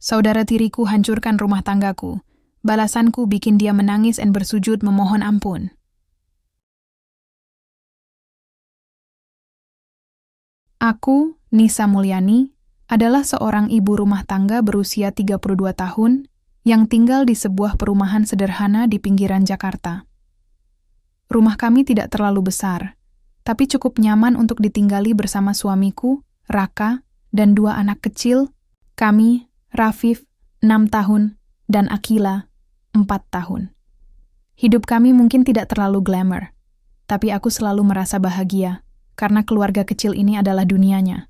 Saudara tiriku hancurkan rumah tanggaku. Balasanku bikin dia menangis dan bersujud memohon ampun. Aku, Nisa Mulyani, adalah seorang ibu rumah tangga berusia 32 tahun yang tinggal di sebuah perumahan sederhana di pinggiran Jakarta. Rumah kami tidak terlalu besar, tapi cukup nyaman untuk ditinggali bersama suamiku, Raka, dan 2 anak kecil, kami, Rafif, 6 tahun, dan Akila, 4 tahun. Hidup kami mungkin tidak terlalu glamour, tapi aku selalu merasa bahagia karena keluarga kecil ini adalah dunianya.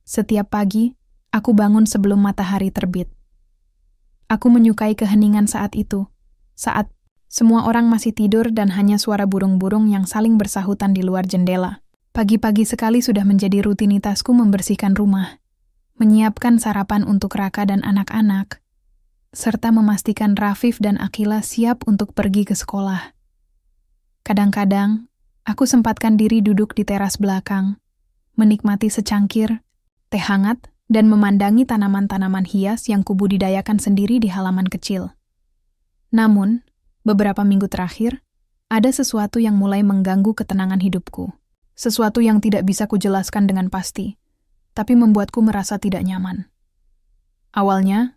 Setiap pagi, aku bangun sebelum matahari terbit. Aku menyukai keheningan saat itu, saat semua orang masih tidur dan hanya suara burung-burung yang saling bersahutan di luar jendela. Pagi-pagi sekali sudah menjadi rutinitasku membersihkan rumah, menyiapkan sarapan untuk Raka dan anak-anak, serta memastikan Rafif dan Akila siap untuk pergi ke sekolah. Kadang-kadang, aku sempatkan diri duduk di teras belakang, menikmati secangkir teh hangat dan memandangi tanaman-tanaman hias yang kubudidayakan sendiri di halaman kecil. Namun, beberapa minggu terakhir, ada sesuatu yang mulai mengganggu ketenangan hidupku. Sesuatu yang tidak bisa kujelaskan dengan pasti, tapi membuatku merasa tidak nyaman. Awalnya,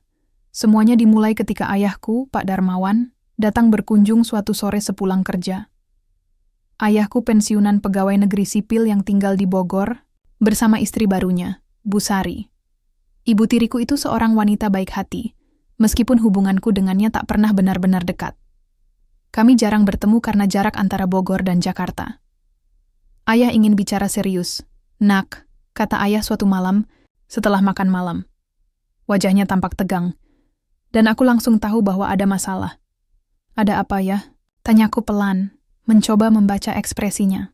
semuanya dimulai ketika ayahku, Pak Darmawan, datang berkunjung suatu sore sepulang kerja. Ayahku pensiunan pegawai negeri sipil yang tinggal di Bogor bersama istri barunya, Bu Sari. Ibu tiriku itu seorang wanita baik hati, meskipun hubunganku dengannya tak pernah benar-benar dekat. Kami jarang bertemu karena jarak antara Bogor dan Jakarta. Ayah ingin bicara serius. "Nak," kata ayah suatu malam setelah makan malam. Wajahnya tampak tegang, dan aku langsung tahu bahwa ada masalah. "Ada apa ya?" tanyaku pelan, mencoba membaca ekspresinya.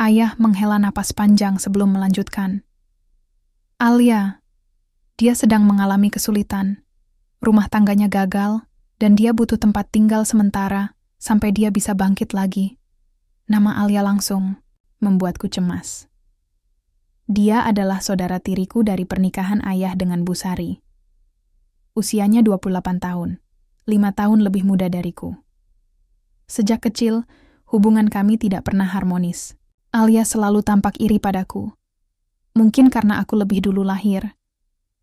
Ayah menghela napas panjang sebelum melanjutkan. "Alia, dia sedang mengalami kesulitan. Rumah tangganya gagal, dan dia butuh tempat tinggal sementara sampai dia bisa bangkit lagi." Nama Alia langsung membuatku cemas. Dia adalah saudara tiriku dari pernikahan ayah dengan Bu Sari. Usianya 28 tahun, 5 tahun lebih muda dariku. Sejak kecil, hubungan kami tidak pernah harmonis. Alia selalu tampak iri padaku. Mungkin karena aku lebih dulu lahir,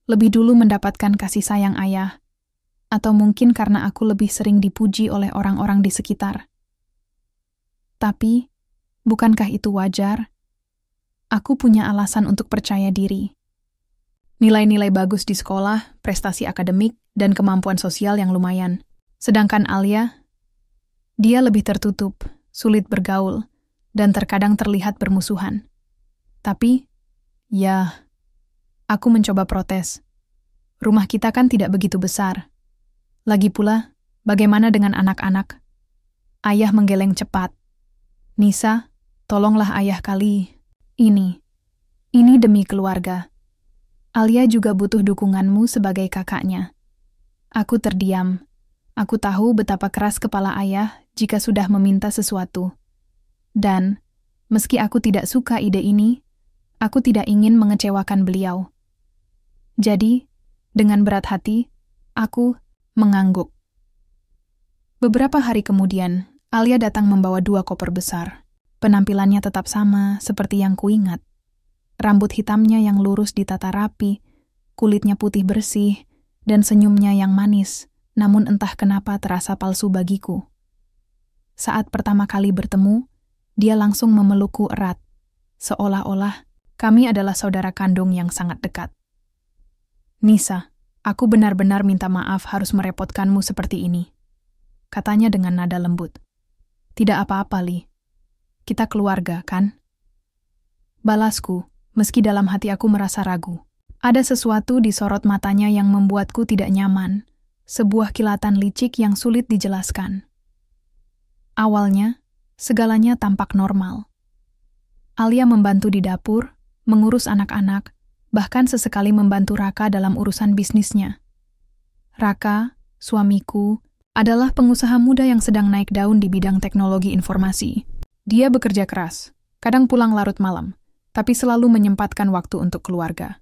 lebih dulu mendapatkan kasih sayang ayah, atau mungkin karena aku lebih sering dipuji oleh orang-orang di sekitar. Tapi, bukankah itu wajar? Aku punya alasan untuk percaya diri. Nilai-nilai bagus di sekolah, prestasi akademik, dan kemampuan sosial yang lumayan. Sedangkan Alia, dia lebih tertutup, sulit bergaul, dan terkadang terlihat bermusuhan. Tapi, ya, aku mencoba protes. Rumah kita kan tidak begitu besar. Lagi pula, bagaimana dengan anak-anak? Ayah menggeleng cepat. "Nisa, tolonglah ayah kali. Ini demi keluarga. Alia juga butuh dukunganmu sebagai kakaknya." Aku terdiam. Aku tahu betapa keras kepala ayah jika sudah meminta sesuatu. Dan, meski aku tidak suka ide ini, aku tidak ingin mengecewakan beliau. Jadi, dengan berat hati, aku mengangguk. Beberapa hari kemudian, Alia datang membawa 2 koper besar. Penampilannya tetap sama seperti yang kuingat. Rambut hitamnya yang lurus ditata rapi, kulitnya putih bersih, dan senyumnya yang manis, namun entah kenapa terasa palsu bagiku. Saat pertama kali bertemu, dia langsung memelukku erat, seolah-olah kami adalah saudara kandung yang sangat dekat. "Nisa, aku benar-benar minta maaf harus merepotkanmu seperti ini," katanya dengan nada lembut. "Tidak apa-apa, Li. Kita keluarga, kan?" Balasku, meski dalam hati aku merasa ragu. Ada sesuatu di sorot matanya yang membuatku tidak nyaman, sebuah kilatan licik yang sulit dijelaskan. Awalnya, segalanya tampak normal. Alia membantu di dapur, mengurus anak-anak, bahkan sesekali membantu Raka dalam urusan bisnisnya. Raka, suamiku, adalah pengusaha muda yang sedang naik daun di bidang teknologi informasi. Dia bekerja keras, kadang pulang larut malam, tapi selalu menyempatkan waktu untuk keluarga.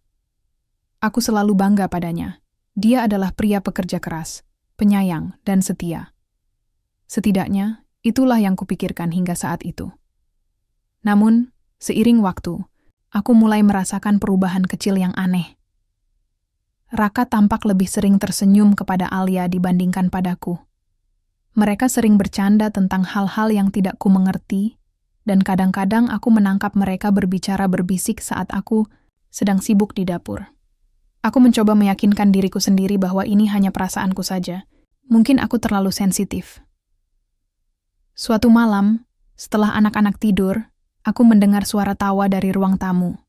Aku selalu bangga padanya. Dia adalah pria pekerja keras, penyayang, dan setia. Setidaknya, itulah yang kupikirkan hingga saat itu. Namun, seiring waktu, aku mulai merasakan perubahan kecil yang aneh. Raka tampak lebih sering tersenyum kepada Alia dibandingkan padaku. Mereka sering bercanda tentang hal-hal yang tidak ku mengerti, dan kadang-kadang aku menangkap mereka berbicara berbisik saat aku sedang sibuk di dapur. Aku mencoba meyakinkan diriku sendiri bahwa ini hanya perasaanku saja. Mungkin aku terlalu sensitif. Suatu malam, setelah anak-anak tidur, aku mendengar suara tawa dari ruang tamu.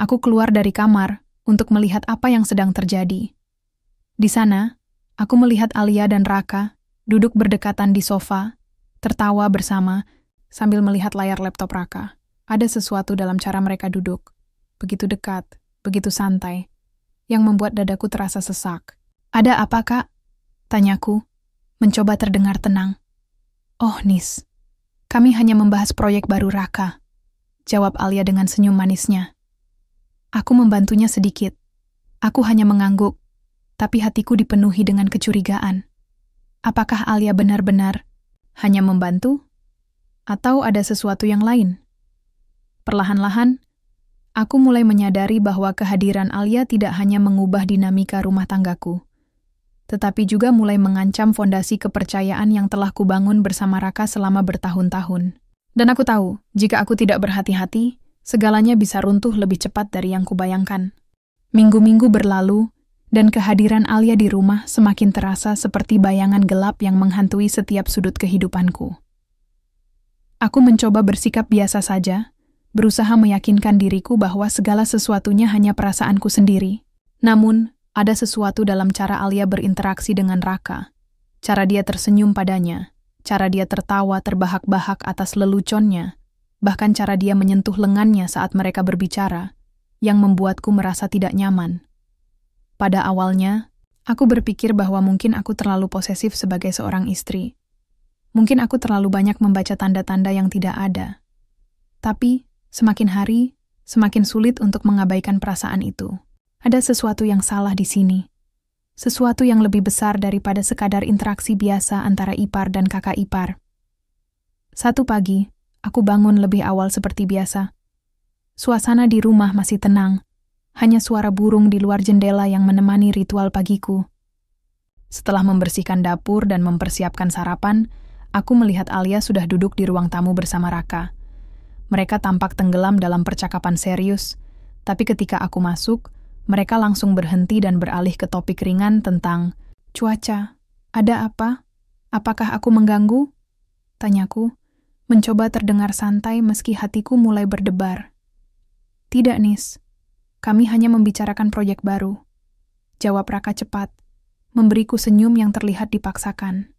Aku keluar dari kamar untuk melihat apa yang sedang terjadi. Di sana, aku melihat Alia dan Raka duduk berdekatan di sofa, tertawa bersama sambil melihat layar laptop Raka. Ada sesuatu dalam cara mereka duduk, begitu dekat, begitu santai, yang membuat dadaku terasa sesak. "Ada apa, Kak?" tanyaku, mencoba terdengar tenang. "Oh, Nis, kami hanya membahas proyek baru Raka," jawab Alia dengan senyum manisnya. Aku membantunya sedikit. Aku hanya mengangguk, tapi hatiku dipenuhi dengan kecurigaan. Apakah Alia benar-benar hanya membantu? Atau ada sesuatu yang lain? Perlahan-lahan, aku mulai menyadari bahwa kehadiran Alia tidak hanya mengubah dinamika rumah tanggaku, tetapi juga mulai mengancam fondasi kepercayaan yang telah kubangun bersama Raka selama bertahun-tahun. Dan aku tahu, jika aku tidak berhati-hati, segalanya bisa runtuh lebih cepat dari yang kubayangkan. Minggu-minggu berlalu, dan kehadiran Alia di rumah semakin terasa seperti bayangan gelap yang menghantui setiap sudut kehidupanku. Aku mencoba bersikap biasa saja, berusaha meyakinkan diriku bahwa segala sesuatunya hanya perasaanku sendiri. Namun, ada sesuatu dalam cara Alia berinteraksi dengan Raka. Cara dia tersenyum padanya, cara dia tertawa terbahak-bahak atas leluconnya, bahkan cara dia menyentuh lengannya saat mereka berbicara, yang membuatku merasa tidak nyaman. Pada awalnya, aku berpikir bahwa mungkin aku terlalu posesif sebagai seorang istri. Mungkin aku terlalu banyak membaca tanda-tanda yang tidak ada. Tapi, semakin hari, semakin sulit untuk mengabaikan perasaan itu. Ada sesuatu yang salah di sini. Sesuatu yang lebih besar daripada sekadar interaksi biasa antara ipar dan kakak ipar. Satu pagi, aku bangun lebih awal seperti biasa. Suasana di rumah masih tenang. Hanya suara burung di luar jendela yang menemani ritual pagiku. Setelah membersihkan dapur dan mempersiapkan sarapan, aku melihat Alia sudah duduk di ruang tamu bersama Raka. Mereka tampak tenggelam dalam percakapan serius, tapi ketika aku masuk, mereka langsung berhenti dan beralih ke topik ringan tentang cuaca. "Ada apa? Apakah aku mengganggu?" tanyaku, mencoba terdengar santai meski hatiku mulai berdebar. "Tidak, Nis. Kami hanya membicarakan proyek baru," jawab Raka cepat, memberiku senyum yang terlihat dipaksakan.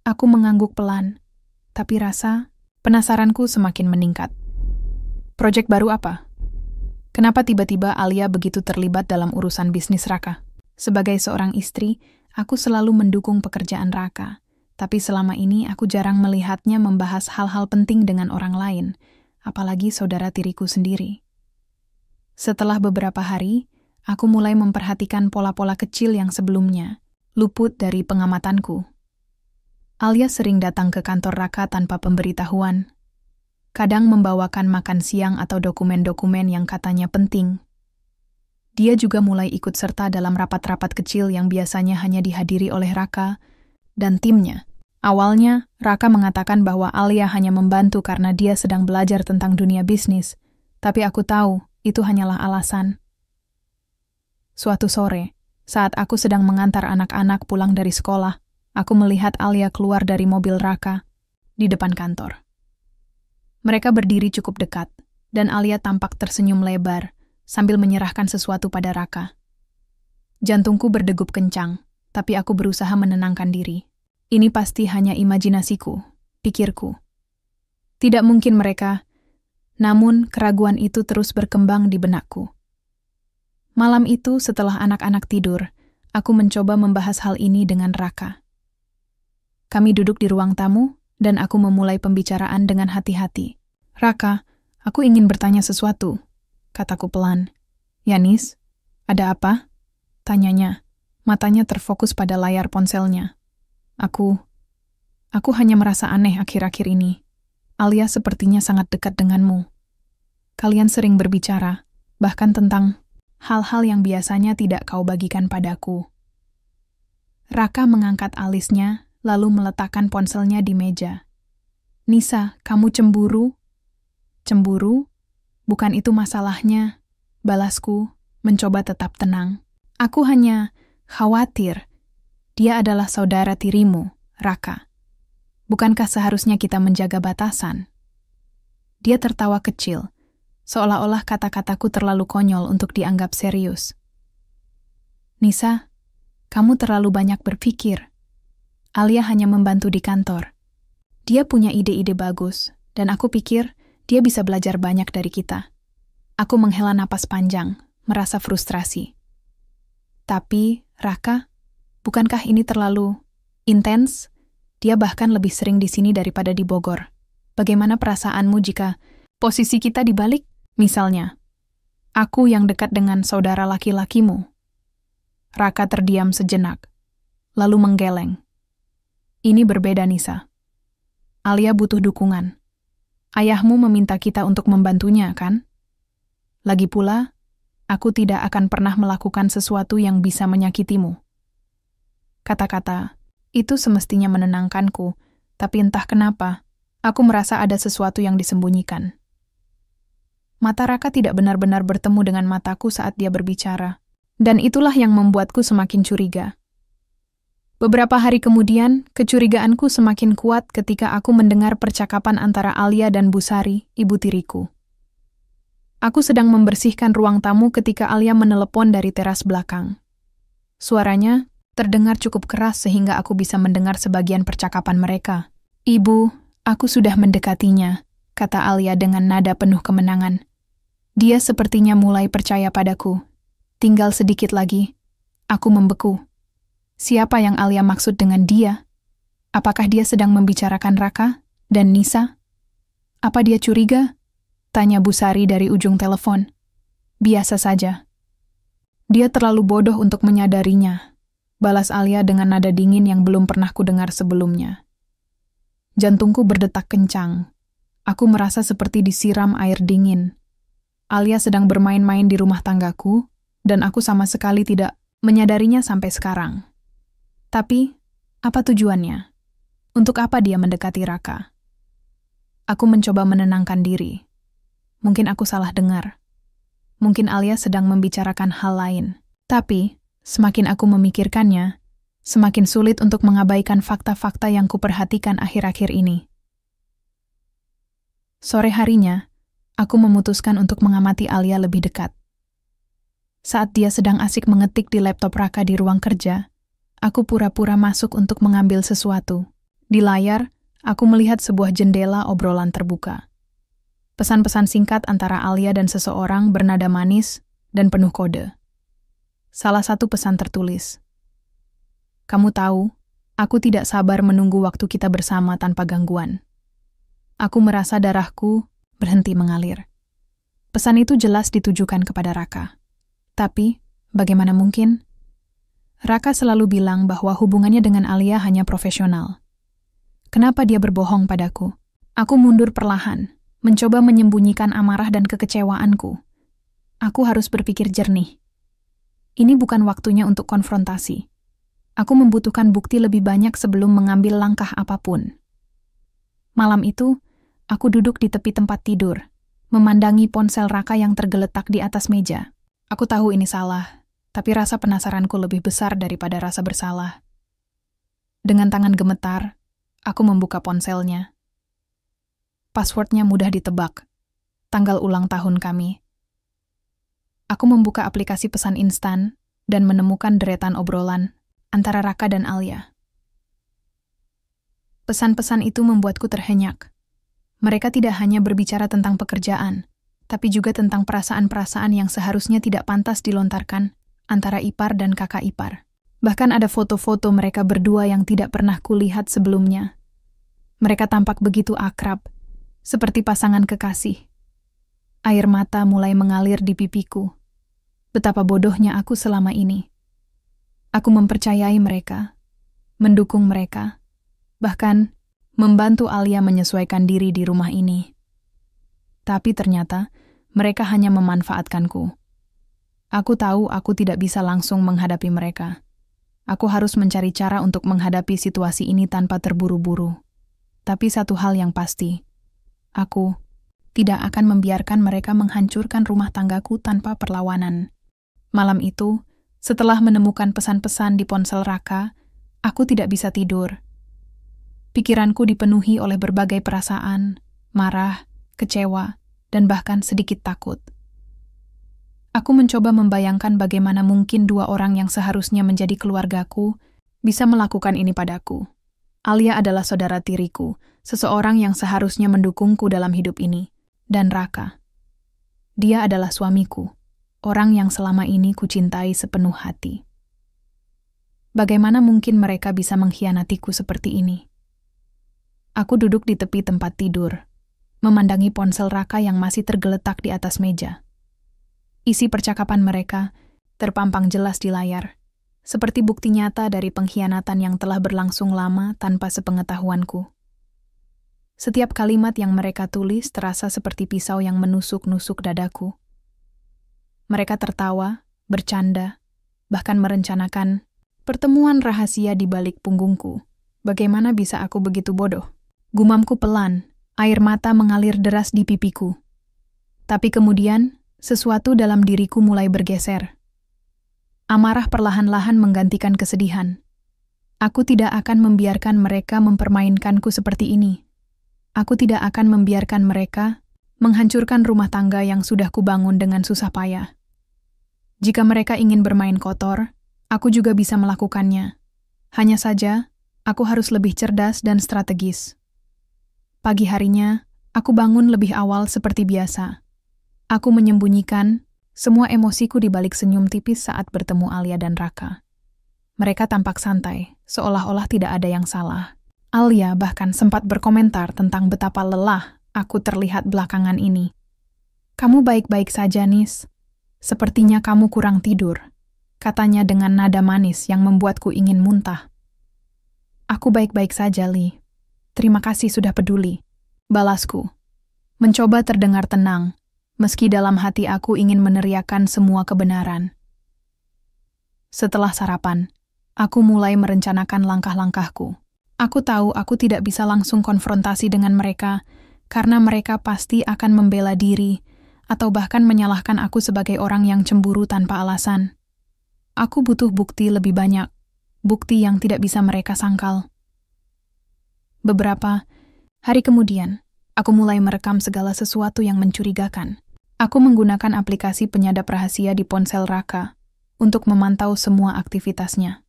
Aku mengangguk pelan, tapi rasa penasaranku semakin meningkat. "Proyek baru apa? Kenapa tiba-tiba Alia begitu terlibat dalam urusan bisnis Raka?" Sebagai seorang istri, aku selalu mendukung pekerjaan Raka, tapi selama ini aku jarang melihatnya membahas hal-hal penting dengan orang lain, apalagi saudara tiriku sendiri. Setelah beberapa hari, aku mulai memperhatikan pola-pola kecil yang sebelumnya luput dari pengamatanku. Alia sering datang ke kantor Raka tanpa pemberitahuan. Kadang membawakan makan siang atau dokumen-dokumen yang katanya penting. Dia juga mulai ikut serta dalam rapat-rapat kecil yang biasanya hanya dihadiri oleh Raka dan timnya. Awalnya, Raka mengatakan bahwa Alia hanya membantu karena dia sedang belajar tentang dunia bisnis, tapi aku tahu itu hanyalah alasan. Suatu sore, saat aku sedang mengantar anak-anak pulang dari sekolah, aku melihat Alia keluar dari mobil Raka di depan kantor. Mereka berdiri cukup dekat, dan Alia tampak tersenyum lebar sambil menyerahkan sesuatu pada Raka. Jantungku berdegup kencang, tapi aku berusaha menenangkan diri. Ini pasti hanya imajinasiku, pikirku. Tidak mungkin mereka. Namun, keraguan itu terus berkembang di benakku. Malam itu, setelah anak-anak tidur, aku mencoba membahas hal ini dengan Raka. Kami duduk di ruang tamu, dan aku memulai pembicaraan dengan hati-hati. "Raka, aku ingin bertanya sesuatu," kataku pelan. "Ya, Nis, Ada apa? Tanyanya. Matanya terfokus pada layar ponselnya. Aku hanya merasa aneh akhir-akhir ini. Alia sepertinya sangat dekat denganmu. Kalian sering berbicara, bahkan tentang hal-hal yang biasanya tidak kau bagikan padaku. Raka mengangkat alisnya, lalu meletakkan ponselnya di meja. Nisa, kamu cemburu? Cemburu? Bukan itu masalahnya. Balasku, mencoba tetap tenang. Aku hanya khawatir. Dia adalah saudara tirimu, Raka. Bukankah seharusnya kita menjaga batasan? Dia tertawa kecil, seolah-olah kata-kataku terlalu konyol untuk dianggap serius. Nisa, kamu terlalu banyak berpikir. Alia hanya membantu di kantor. Dia punya ide-ide bagus, dan aku pikir dia bisa belajar banyak dari kita. Aku menghela napas panjang, merasa frustrasi. Tapi, Raka, bukankah ini terlalu intens? Dia bahkan lebih sering di sini daripada di Bogor. Bagaimana perasaanmu jika posisi kita dibalik? Misalnya, aku yang dekat dengan saudara laki-lakimu. Raka terdiam sejenak, lalu menggeleng. Ini berbeda, Nisa. Alia butuh dukungan. Ayahmu meminta kita untuk membantunya, kan? Lagi pula, aku tidak akan pernah melakukan sesuatu yang bisa menyakitimu. Kata-kata itu semestinya menenangkanku, tapi entah kenapa, aku merasa ada sesuatu yang disembunyikan. Mata Raka tidak benar-benar bertemu dengan mataku saat dia berbicara, dan itulah yang membuatku semakin curiga. Beberapa hari kemudian, kecurigaanku semakin kuat ketika aku mendengar percakapan antara Alia dan Busari, ibu tiriku. Aku sedang membersihkan ruang tamu ketika Alia menelepon dari teras belakang. Suaranya terdengar cukup keras sehingga aku bisa mendengar sebagian percakapan mereka. Ibu, aku sudah mendekatinya, kata Alia dengan nada penuh kemenangan. Dia sepertinya mulai percaya padaku. Tinggal sedikit lagi. Aku membeku. Siapa yang Alia maksud dengan dia? Apakah dia sedang membicarakan Raka dan Nisa? Apa dia curiga? Tanya Busari dari ujung telepon. Biasa saja. Dia terlalu bodoh untuk menyadarinya. Balas Alia dengan nada dingin yang belum pernah kudengar sebelumnya. Jantungku berdetak kencang. Aku merasa seperti disiram air dingin. Alia sedang bermain-main di rumah tanggaku, dan aku sama sekali tidak menyadarinya sampai sekarang. Tapi, apa tujuannya? Untuk apa dia mendekati Raka? Aku mencoba menenangkan diri. Mungkin aku salah dengar. Mungkin Alia sedang membicarakan hal lain. Tapi, semakin aku memikirkannya, semakin sulit untuk mengabaikan fakta-fakta yang kuperhatikan akhir-akhir ini. Sore harinya, aku memutuskan untuk mengamati Alia lebih dekat. Saat dia sedang asik mengetik di laptop Raka di ruang kerja, aku pura-pura masuk untuk mengambil sesuatu. Di layar, aku melihat sebuah jendela obrolan terbuka. Pesan-pesan singkat antara Alia dan seseorang bernada manis dan penuh kode. Salah satu pesan tertulis, "Kamu tahu, aku tidak sabar menunggu waktu kita bersama tanpa gangguan." Aku merasa darahku berhenti mengalir. Pesan itu jelas ditujukan kepada Raka. Tapi, bagaimana mungkin? Raka selalu bilang bahwa hubungannya dengan Alia hanya profesional. Kenapa dia berbohong padaku? Aku mundur perlahan, mencoba menyembunyikan amarah dan kekecewaanku. Aku harus berpikir jernih. Ini bukan waktunya untuk konfrontasi. Aku membutuhkan bukti lebih banyak sebelum mengambil langkah apapun. Malam itu, aku duduk di tepi tempat tidur, memandangi ponsel Raka yang tergeletak di atas meja. Aku tahu ini salah, tapi rasa penasaranku lebih besar daripada rasa bersalah. Dengan tangan gemetar, aku membuka ponselnya. Passwordnya mudah ditebak, tanggal ulang tahun kami. Aku membuka aplikasi pesan instan dan menemukan deretan obrolan antara Raka dan Alia. Pesan-pesan itu membuatku terhenyak. Mereka tidak hanya berbicara tentang pekerjaan, tapi juga tentang perasaan-perasaan yang seharusnya tidak pantas dilontarkan antara ipar dan kakak ipar. Bahkan ada foto-foto mereka berdua yang tidak pernah kulihat sebelumnya. Mereka tampak begitu akrab, seperti pasangan kekasih. Air mata mulai mengalir di pipiku. Betapa bodohnya aku selama ini. Aku mempercayai mereka, mendukung mereka, bahkan membantu Alia menyesuaikan diri di rumah ini. Tapi ternyata mereka hanya memanfaatkanku. Aku tahu aku tidak bisa langsung menghadapi mereka. Aku harus mencari cara untuk menghadapi situasi ini tanpa terburu-buru. Tapi satu hal yang pasti, aku tidak akan membiarkan mereka menghancurkan rumah tanggaku tanpa perlawanan. Malam itu, setelah menemukan pesan-pesan di ponsel Raka, aku tidak bisa tidur. Pikiranku dipenuhi oleh berbagai perasaan, marah, kecewa, dan bahkan sedikit takut. Aku mencoba membayangkan bagaimana mungkin dua orang yang seharusnya menjadi keluargaku bisa melakukan ini padaku. Alia adalah saudara tiriku, seseorang yang seharusnya mendukungku dalam hidup ini. Dan Raka. Dia adalah suamiku, orang yang selama ini kucintai sepenuh hati. Bagaimana mungkin mereka bisa mengkhianatiku seperti ini? Aku duduk di tepi tempat tidur, memandangi ponsel Raka yang masih tergeletak di atas meja. Isi percakapan mereka terpampang jelas di layar, seperti bukti nyata dari pengkhianatan yang telah berlangsung lama tanpa sepengetahuanku. Setiap kalimat yang mereka tulis terasa seperti pisau yang menusuk-nusuk dadaku. Mereka tertawa, bercanda, bahkan merencanakan pertemuan rahasia di balik punggungku. Bagaimana bisa aku begitu bodoh? Gumamku pelan, air mata mengalir deras di pipiku. Tapi kemudian, sesuatu dalam diriku mulai bergeser. Amarah perlahan-lahan menggantikan kesedihan. Aku tidak akan membiarkan mereka mempermainkanku seperti ini. Aku tidak akan membiarkan mereka menghancurkan rumah tangga yang sudah kubangun dengan susah payah. Jika mereka ingin bermain kotor, aku juga bisa melakukannya. Hanya saja, aku harus lebih cerdas dan strategis. Pagi harinya, aku bangun lebih awal seperti biasa. Aku menyembunyikan semua emosiku di balik senyum tipis saat bertemu Alia dan Raka. Mereka tampak santai, seolah-olah tidak ada yang salah. Alia bahkan sempat berkomentar tentang betapa lelah aku terlihat belakangan ini. "Kamu baik-baik saja, Nis. Sepertinya kamu kurang tidur," katanya dengan nada manis yang membuatku ingin muntah. "Aku baik-baik saja, Li. Terima kasih sudah peduli," balasku. Mencoba terdengar tenang, meski dalam hati aku ingin meneriakkan semua kebenaran. Setelah sarapan, aku mulai merencanakan langkah-langkahku. Aku tahu aku tidak bisa langsung konfrontasi dengan mereka, karena mereka pasti akan membela diri, atau bahkan menyalahkan aku sebagai orang yang cemburu tanpa alasan. Aku butuh bukti lebih banyak, bukti yang tidak bisa mereka sangkal. Beberapa hari kemudian, aku mulai merekam segala sesuatu yang mencurigakan. Aku menggunakan aplikasi penyadap rahasia di ponsel Raka untuk memantau semua aktivitasnya.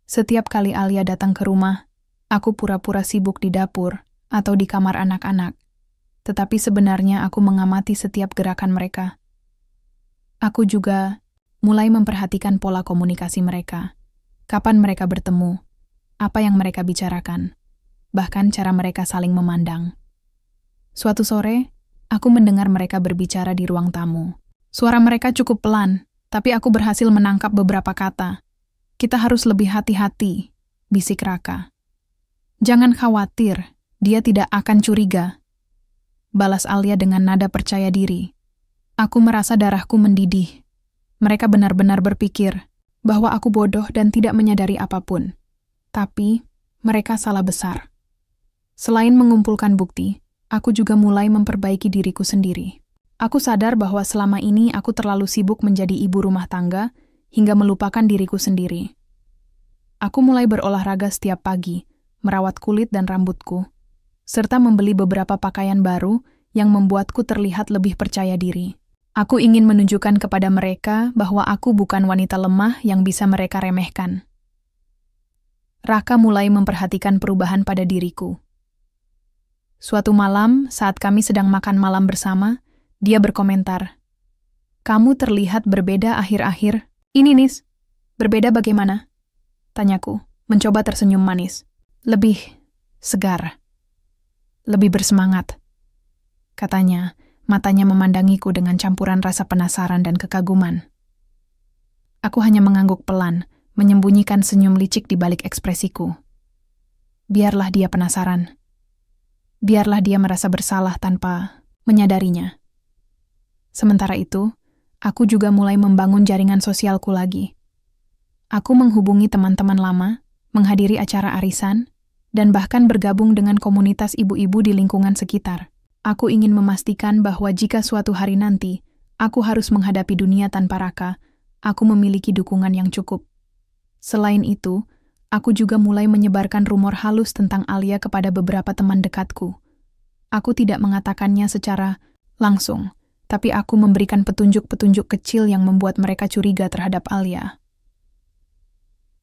Setiap kali Alia datang ke rumah, aku pura-pura sibuk di dapur atau di kamar anak-anak, tetapi sebenarnya aku mengamati setiap gerakan mereka. Aku juga mulai memperhatikan pola komunikasi mereka, kapan mereka bertemu, apa yang mereka bicarakan, bahkan cara mereka saling memandang. Suatu sore, aku mendengar mereka berbicara di ruang tamu. Suara mereka cukup pelan, tapi aku berhasil menangkap beberapa kata. "Kita harus lebih hati-hati," bisik Raka. "Jangan khawatir, dia tidak akan curiga," balas Alia dengan nada percaya diri. Aku merasa darahku mendidih. Mereka benar-benar berpikir bahwa aku bodoh dan tidak menyadari apapun. Tapi, mereka salah besar. Selain mengumpulkan bukti, aku juga mulai memperbaiki diriku sendiri. Aku sadar bahwa selama ini aku terlalu sibuk menjadi ibu rumah tangga hingga melupakan diriku sendiri. Aku mulai berolahraga setiap pagi, merawat kulit dan rambutku, serta membeli beberapa pakaian baru yang membuatku terlihat lebih percaya diri. Aku ingin menunjukkan kepada mereka bahwa aku bukan wanita lemah yang bisa mereka remehkan. Raka mulai memperhatikan perubahan pada diriku. Suatu malam, saat kami sedang makan malam bersama, dia berkomentar, "Kamu terlihat berbeda akhir-akhir." "Ini, Nis, berbeda bagaimana?" tanyaku, mencoba tersenyum manis. "Lebih segar, lebih bersemangat," katanya, matanya memandangiku dengan campuran rasa penasaran dan kekaguman. Aku hanya mengangguk pelan, menyembunyikan senyum licik di balik ekspresiku. Biarlah dia penasaran. Biarlah dia merasa bersalah tanpa menyadarinya. Sementara itu, aku juga mulai membangun jaringan sosialku lagi. Aku menghubungi teman-teman lama, menghadiri acara arisan, dan bahkan bergabung dengan komunitas ibu-ibu di lingkungan sekitar. Aku ingin memastikan bahwa jika suatu hari nanti aku harus menghadapi dunia tanpa Raka, aku memiliki dukungan yang cukup. Selain itu, aku juga mulai menyebarkan rumor halus tentang Alia kepada beberapa teman dekatku. Aku tidak mengatakannya secara langsung, tapi aku memberikan petunjuk-petunjuk kecil yang membuat mereka curiga terhadap Alia.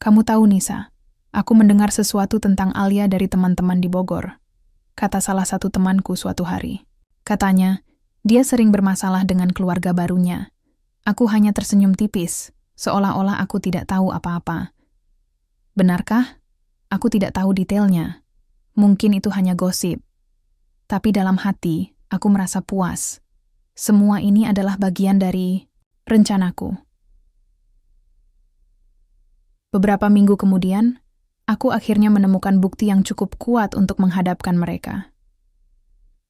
Kamu tahu, Nisa, aku mendengar sesuatu tentang Alia dari teman-teman di Bogor, kata salah satu temanku suatu hari. Katanya, dia sering bermasalah dengan keluarga barunya. Aku hanya tersenyum tipis, seolah-olah aku tidak tahu apa-apa. Benarkah? Aku tidak tahu detailnya. Mungkin itu hanya gosip. Tapi dalam hati, aku merasa puas. Semua ini adalah bagian dari rencanaku. Beberapa minggu kemudian, aku akhirnya menemukan bukti yang cukup kuat untuk menghadapkan mereka.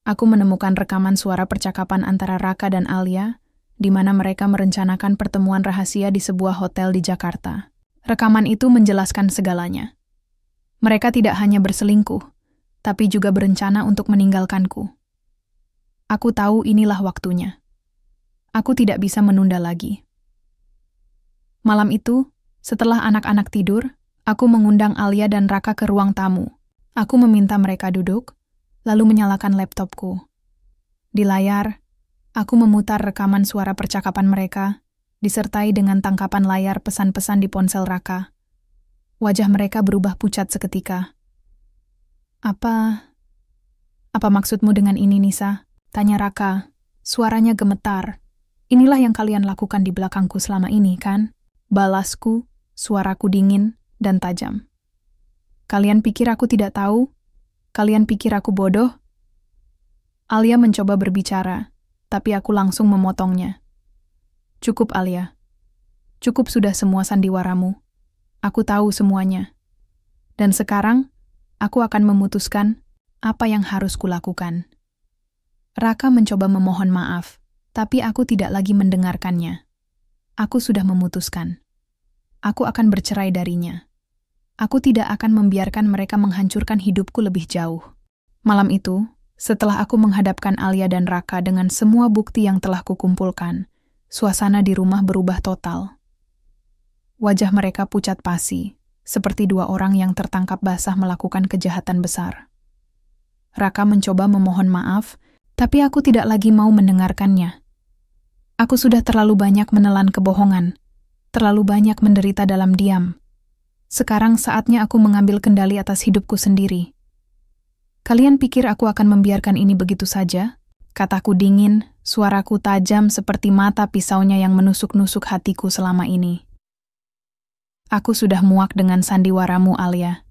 Aku menemukan rekaman suara percakapan antara Raka dan Alia, di mana mereka merencanakan pertemuan rahasia di sebuah hotel di Jakarta. Rekaman itu menjelaskan segalanya. Mereka tidak hanya berselingkuh, tapi juga berencana untuk meninggalkanku. Aku tahu inilah waktunya. Aku tidak bisa menunda lagi. Malam itu, setelah anak-anak tidur, aku mengundang Alia dan Raka ke ruang tamu. Aku meminta mereka duduk, lalu menyalakan laptopku. Di layar, aku memutar rekaman suara percakapan mereka, disertai dengan tangkapan layar pesan-pesan di ponsel Raka. Wajah mereka berubah pucat seketika. Apa maksudmu dengan ini, Nisa? Tanya Raka. Suaranya gemetar. Inilah yang kalian lakukan di belakangku selama ini, kan? Balasku, suaraku dingin dan tajam. Kalian pikir aku tidak tahu? Kalian pikir aku bodoh? Alia mencoba berbicara, tapi aku langsung memotongnya. Cukup, Alia. Cukup sudah semua sandiwaramu. Aku tahu semuanya. Dan sekarang, aku akan memutuskan apa yang harus kulakukan. Raka mencoba memohon maaf, tapi aku tidak lagi mendengarkannya. Aku sudah memutuskan. Aku akan bercerai darinya. Aku tidak akan membiarkan mereka menghancurkan hidupku lebih jauh. Malam itu, setelah aku menghadapkan Alia dan Raka dengan semua bukti yang telah kukumpulkan, suasana di rumah berubah total. Wajah mereka pucat pasi, seperti dua orang yang tertangkap basah melakukan kejahatan besar. Raka mencoba memohon maaf, tapi aku tidak lagi mau mendengarkannya. Aku sudah terlalu banyak menelan kebohongan, terlalu banyak menderita dalam diam. Sekarang saatnya aku mengambil kendali atas hidupku sendiri. Kalian pikir aku akan membiarkan ini begitu saja? Kataku dingin, suaraku tajam seperti mata pisaunya yang menusuk-nusuk hatiku selama ini. Aku sudah muak dengan sandiwaramu, Alia.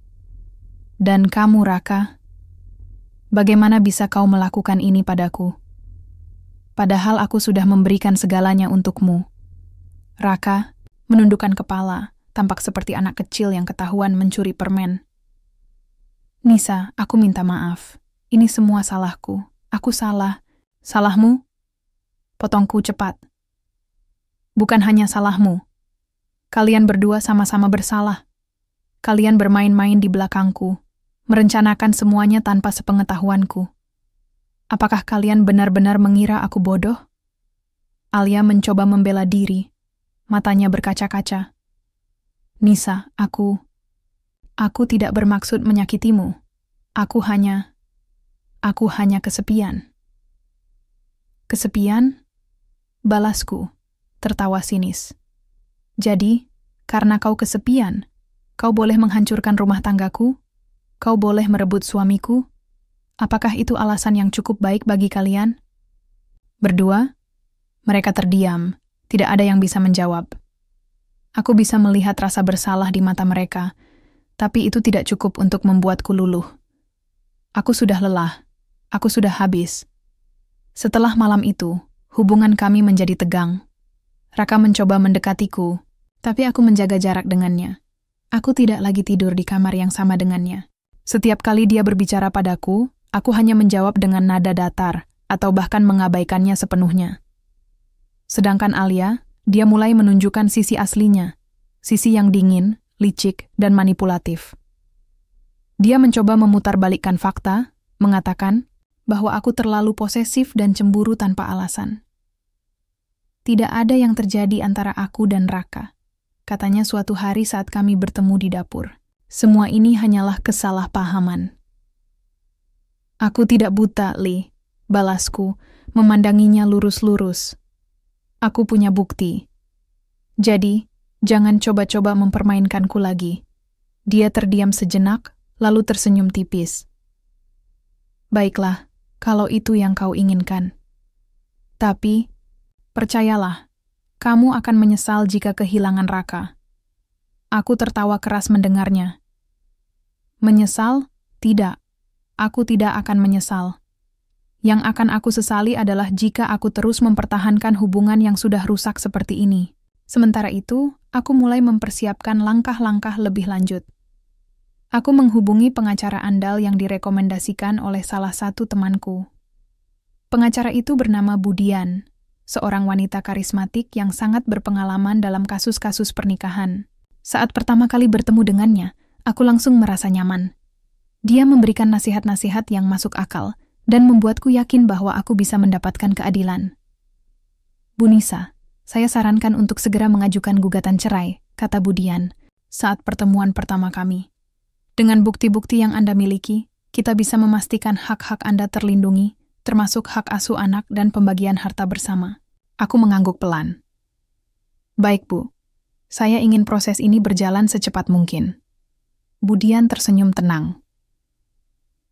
Dan kamu, Raka. Bagaimana bisa kau melakukan ini padaku? Padahal aku sudah memberikan segalanya untukmu. Raka menundukkan kepala, tampak seperti anak kecil yang ketahuan mencuri permen. Nisa, aku minta maaf. Ini semua salahku. Aku salah. Salahmu? Potongku cepat. Bukan hanya salahmu. Kalian berdua sama-sama bersalah. Kalian bermain-main di belakangku, merencanakan semuanya tanpa sepengetahuanku. Apakah kalian benar-benar mengira aku bodoh? Alia mencoba membela diri, matanya berkaca-kaca. Nisa, aku tidak bermaksud menyakitimu. Aku hanya kesepian. Kesepian? Balasku, tertawa sinis. Jadi, karena kau kesepian, kau boleh menghancurkan rumah tanggaku? Kau boleh merebut suamiku? Apakah itu alasan yang cukup baik bagi kalian? Berdua, mereka terdiam, tidak ada yang bisa menjawab. Aku bisa melihat rasa bersalah di mata mereka, tapi itu tidak cukup untuk membuatku luluh. Aku sudah lelah, aku sudah habis. Setelah malam itu, hubungan kami menjadi tegang. Raka mencoba mendekatiku, Tapi aku menjaga jarak dengannya. Aku tidak lagi tidur di kamar yang sama dengannya. Setiap kali dia berbicara padaku, aku hanya menjawab dengan nada datar, atau bahkan mengabaikannya sepenuhnya. Sedangkan Alia, dia mulai menunjukkan sisi aslinya, sisi yang dingin, licik, dan manipulatif. Dia mencoba memutarbalikkan fakta, mengatakan bahwa aku terlalu posesif dan cemburu tanpa alasan. Tidak ada yang terjadi antara aku dan Raka, katanya suatu hari saat kami bertemu di dapur. Semua ini hanyalah kesalahpahaman. Aku tidak buta, Li, balasku, memandanginya lurus-lurus. Aku punya bukti. Jadi, jangan coba-coba mempermainkanku lagi. Dia terdiam sejenak, lalu tersenyum tipis. Baiklah, kalau itu yang kau inginkan. Tapi, percayalah, kamu akan menyesal jika kehilangan Raka. Aku tertawa keras mendengarnya. Menyesal? Tidak. Aku tidak akan menyesal. Yang akan aku sesali adalah jika aku terus mempertahankan hubungan yang sudah rusak seperti ini. Sementara itu, aku mulai mempersiapkan langkah-langkah lebih lanjut. Aku menghubungi pengacara andal yang direkomendasikan oleh salah satu temanku. Pengacara itu bernama Budian, seorang wanita karismatik yang sangat berpengalaman dalam kasus-kasus pernikahan. Saat pertama kali bertemu dengannya, aku langsung merasa nyaman. Dia memberikan nasihat-nasihat yang masuk akal dan membuatku yakin bahwa aku bisa mendapatkan keadilan. Bu Nisa, saya sarankan untuk segera mengajukan gugatan cerai, kata Budian, saat pertemuan pertama kami. Dengan bukti-bukti yang Anda miliki, kita bisa memastikan hak-hak Anda terlindungi, termasuk hak asuh anak dan pembagian harta bersama. Aku mengangguk pelan. Baik, Bu. Saya ingin proses ini berjalan secepat mungkin. Budian tersenyum tenang.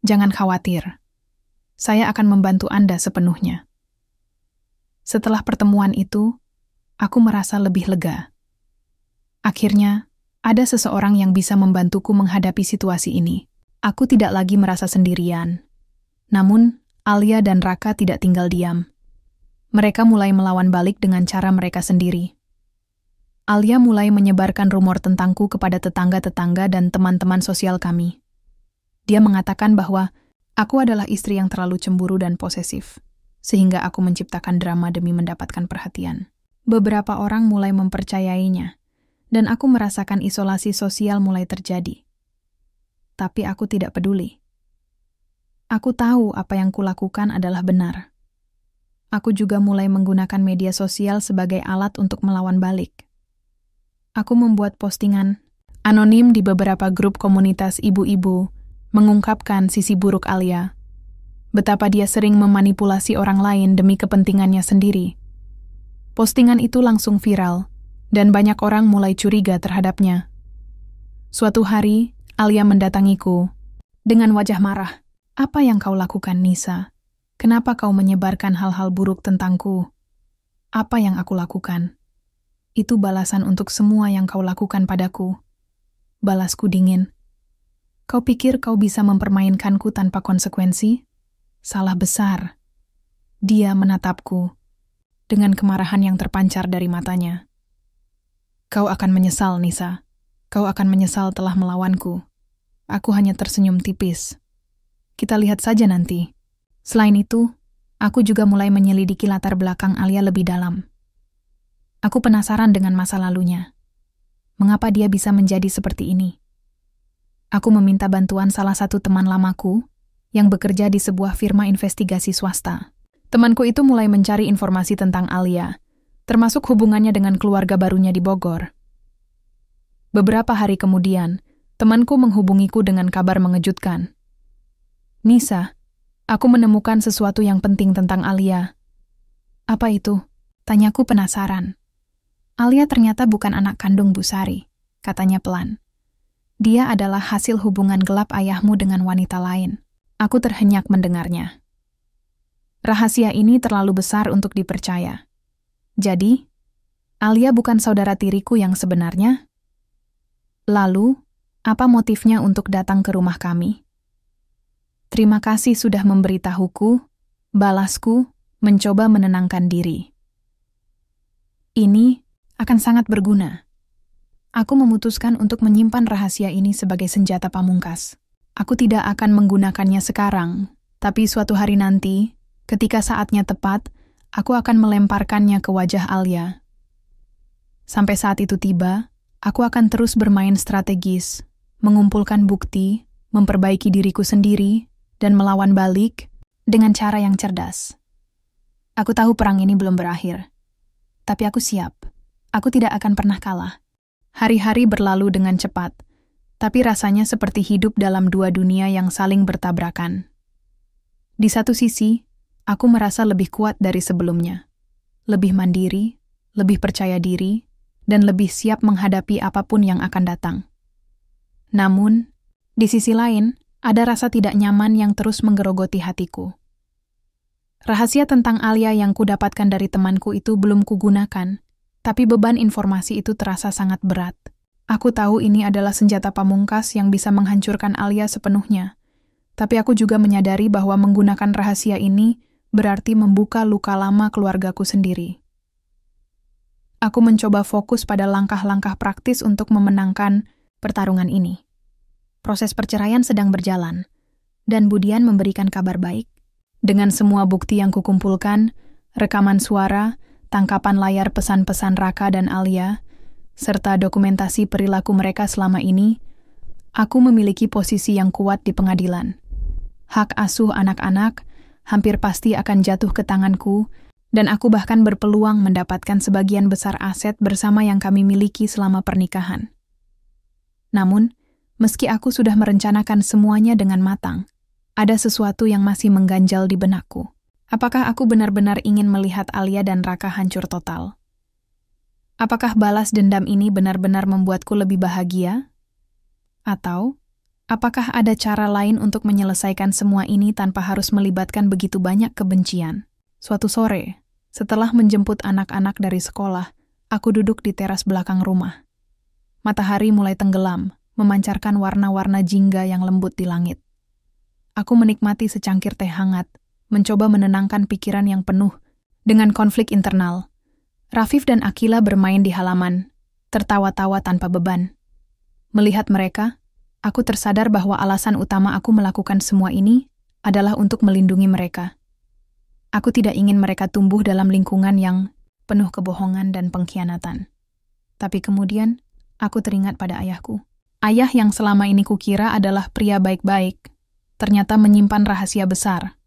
Jangan khawatir. Saya akan membantu Anda sepenuhnya. Setelah pertemuan itu, aku merasa lebih lega. Akhirnya, ada seseorang yang bisa membantuku menghadapi situasi ini. Aku tidak lagi merasa sendirian. Namun, Alia dan Raka tidak tinggal diam. Mereka mulai melawan balik dengan cara mereka sendiri. Alia mulai menyebarkan rumor tentangku kepada tetangga-tetangga dan teman-teman sosial kami. Dia mengatakan bahwa aku adalah istri yang terlalu cemburu dan posesif, sehingga aku menciptakan drama demi mendapatkan perhatian. Beberapa orang mulai mempercayainya, dan aku merasakan isolasi sosial mulai terjadi. Tapi aku tidak peduli. Aku tahu apa yang kulakukan adalah benar. Aku juga mulai menggunakan media sosial sebagai alat untuk melawan balik. Aku membuat postingan anonim di beberapa grup komunitas ibu-ibu, mengungkapkan sisi buruk Alia, betapa dia sering memanipulasi orang lain demi kepentingannya sendiri. Postingan itu langsung viral, dan banyak orang mulai curiga terhadapnya. Suatu hari, Alia mendatangiku dengan wajah marah. Apa yang kau lakukan, Nisa? Kenapa kau menyebarkan hal-hal buruk tentangku? Apa yang aku lakukan? Itu balasan untuk semua yang kau lakukan padaku. Balasku dingin. Kau pikir kau bisa mempermainkanku tanpa konsekuensi? Salah besar. Dia menatapku dengan kemarahan yang terpancar dari matanya. Kau akan menyesal, Nisa. Kau akan menyesal telah melawanku. Aku hanya tersenyum tipis. Kita lihat saja nanti. Selain itu, aku juga mulai menyelidiki latar belakang Alia lebih dalam. Aku penasaran dengan masa lalunya. Mengapa dia bisa menjadi seperti ini? Aku meminta bantuan salah satu teman lamaku yang bekerja di sebuah firma investigasi swasta. Temanku itu mulai mencari informasi tentang Alia, termasuk hubungannya dengan keluarga barunya di Bogor. Beberapa hari kemudian, temanku menghubungiku dengan kabar mengejutkan. Nisa, aku menemukan sesuatu yang penting tentang Alia. Apa itu? Tanyaku penasaran. Alia ternyata bukan anak kandung Bu Sari, katanya pelan. Dia adalah hasil hubungan gelap ayahmu dengan wanita lain. Aku terhenyak mendengarnya. Rahasia ini terlalu besar untuk dipercaya. Jadi, Alia bukan saudara tiriku yang sebenarnya? Lalu, apa motifnya untuk datang ke rumah kami? Terima kasih sudah memberitahuku, balasku, mencoba menenangkan diri. Ini akan sangat berguna. Aku memutuskan untuk menyimpan rahasia ini sebagai senjata pamungkas. Aku tidak akan menggunakannya sekarang, tapi suatu hari nanti, ketika saatnya tepat, aku akan melemparkannya ke wajah Alia. Sampai saat itu tiba, aku akan terus bermain strategis, mengumpulkan bukti, memperbaiki diriku sendiri, dan melawan balik dengan cara yang cerdas. Aku tahu perang ini belum berakhir, tapi aku siap. Aku tidak akan pernah kalah. Hari-hari berlalu dengan cepat, tapi rasanya seperti hidup dalam dua dunia yang saling bertabrakan. Di satu sisi, aku merasa lebih kuat dari sebelumnya, lebih mandiri, lebih percaya diri, dan lebih siap menghadapi apapun yang akan datang. Namun, di sisi lain, ada rasa tidak nyaman yang terus menggerogoti hatiku. Rahasia tentang Alia yang kudapatkan dari temanku itu belum kugunakan, tapi beban informasi itu terasa sangat berat. Aku tahu ini adalah senjata pamungkas yang bisa menghancurkan Alia sepenuhnya, tapi aku juga menyadari bahwa menggunakan rahasia ini berarti membuka luka lama keluargaku sendiri. Aku mencoba fokus pada langkah-langkah praktis untuk memenangkan pertarungan ini. Proses perceraian sedang berjalan, dan Budian memberikan kabar baik. Dengan semua bukti yang kukumpulkan, rekaman suara, tangkapan layar pesan-pesan Raka dan Alia, serta dokumentasi perilaku mereka selama ini, aku memiliki posisi yang kuat di pengadilan. Hak asuh anak-anak hampir pasti akan jatuh ke tanganku, dan aku bahkan berpeluang mendapatkan sebagian besar aset bersama yang kami miliki selama pernikahan. Namun, meski aku sudah merencanakan semuanya dengan matang, ada sesuatu yang masih mengganjal di benakku. Apakah aku benar-benar ingin melihat Alia dan Raka hancur total? Apakah balas dendam ini benar-benar membuatku lebih bahagia? Atau, apakah ada cara lain untuk menyelesaikan semua ini tanpa harus melibatkan begitu banyak kebencian? Suatu sore, setelah menjemput anak-anak dari sekolah, aku duduk di teras belakang rumah. Matahari mulai tenggelam, memancarkan warna-warna jingga yang lembut di langit. Aku menikmati secangkir teh hangat, mencoba menenangkan pikiran yang penuh dengan konflik internal. Rafif dan Akila bermain di halaman, tertawa-tawa tanpa beban. Melihat mereka, aku tersadar bahwa alasan utama aku melakukan semua ini adalah untuk melindungi mereka. Aku tidak ingin mereka tumbuh dalam lingkungan yang penuh kebohongan dan pengkhianatan. Tapi kemudian, aku teringat pada ayahku. Ayah yang selama ini kukira adalah pria baik-baik, ternyata menyimpan rahasia besar.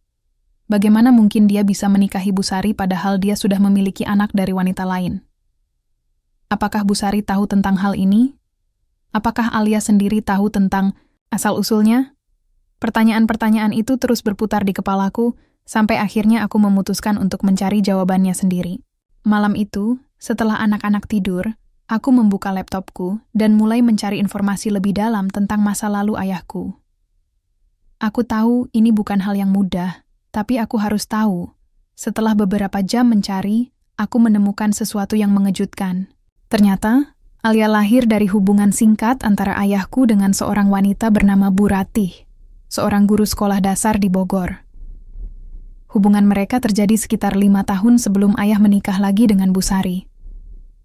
Bagaimana mungkin dia bisa menikahi Busari padahal dia sudah memiliki anak dari wanita lain? Apakah Busari tahu tentang hal ini? Apakah Alia sendiri tahu tentang asal-usulnya? Pertanyaan-pertanyaan itu terus berputar di kepalaku, sampai akhirnya aku memutuskan untuk mencari jawabannya sendiri. Malam itu, setelah anak-anak tidur, aku membuka laptopku dan mulai mencari informasi lebih dalam tentang masa lalu ayahku. Aku tahu ini bukan hal yang mudah, tapi aku harus tahu. Setelah beberapa jam mencari, aku menemukan sesuatu yang mengejutkan. Ternyata, Alia lahir dari hubungan singkat antara ayahku dengan seorang wanita bernama Bu Ratih, seorang guru sekolah dasar di Bogor. Hubungan mereka terjadi sekitar 5 tahun sebelum ayah menikah lagi dengan Busari.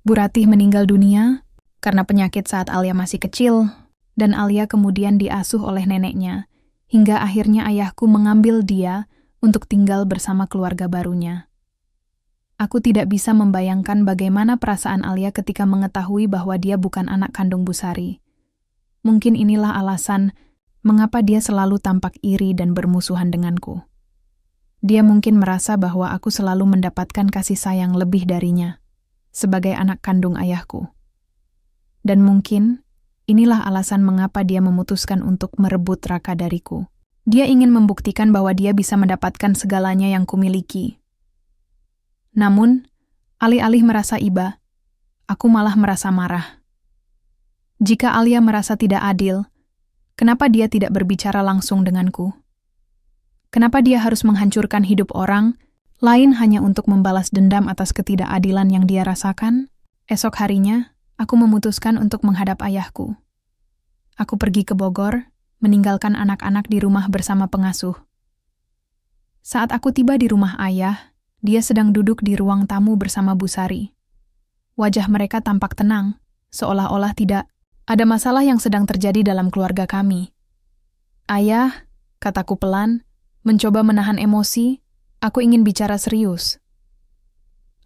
Bu Ratih meninggal dunia karena penyakit saat Alia masih kecil, dan Alia kemudian diasuh oleh neneknya, hingga akhirnya ayahku mengambil dia untuk tinggal bersama keluarga barunya. Aku tidak bisa membayangkan bagaimana perasaan Alia ketika mengetahui bahwa dia bukan anak kandung Busari. Mungkin inilah alasan mengapa dia selalu tampak iri dan bermusuhan denganku. Dia mungkin merasa bahwa aku selalu mendapatkan kasih sayang lebih darinya, sebagai anak kandung ayahku. Dan mungkin inilah alasan mengapa dia memutuskan untuk merebut Raka dariku. Dia ingin membuktikan bahwa dia bisa mendapatkan segalanya yang kumiliki. Namun, alih-alih merasa iba, aku malah merasa marah. Jika Alia merasa tidak adil, kenapa dia tidak berbicara langsung denganku? Kenapa dia harus menghancurkan hidup orang lain hanya untuk membalas dendam atas ketidakadilan yang dia rasakan? Esok harinya, aku memutuskan untuk menghadap ayahku. Aku pergi ke Bogor, meninggalkan anak-anak di rumah bersama pengasuh. Saat aku tiba di rumah ayah, dia sedang duduk di ruang tamu bersama Busari. Wajah mereka tampak tenang, seolah-olah tidak ada masalah yang sedang terjadi dalam keluarga kami. Ayah, kataku pelan, mencoba menahan emosi, aku ingin bicara serius.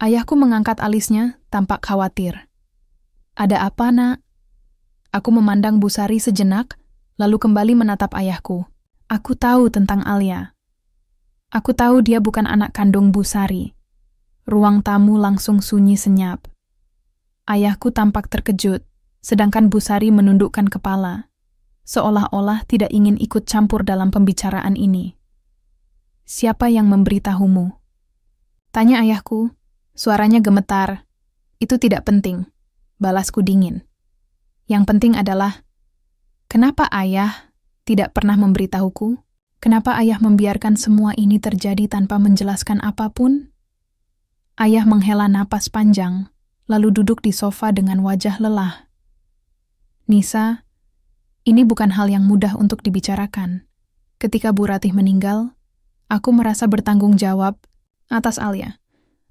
Ayahku mengangkat alisnya, tampak khawatir. Ada apa, Nak? Aku memandang Bu Sari sejenak, lalu kembali menatap ayahku. Aku tahu tentang Alia. Aku tahu dia bukan anak kandung Bu Sari. Ruang tamu langsung sunyi senyap. Ayahku tampak terkejut, sedangkan Bu Sari menundukkan kepala, seolah-olah tidak ingin ikut campur dalam pembicaraan ini. Siapa yang memberitahumu? Tanya ayahku, suaranya gemetar. Itu tidak penting, balasku dingin. Yang penting adalah, kenapa ayah tidak pernah memberitahuku? Kenapa ayah membiarkan semua ini terjadi tanpa menjelaskan apapun? Ayah menghela napas panjang, lalu duduk di sofa dengan wajah lelah. Nisa, ini bukan hal yang mudah untuk dibicarakan. Ketika Bu Ratih meninggal, aku merasa bertanggung jawab atas Alia.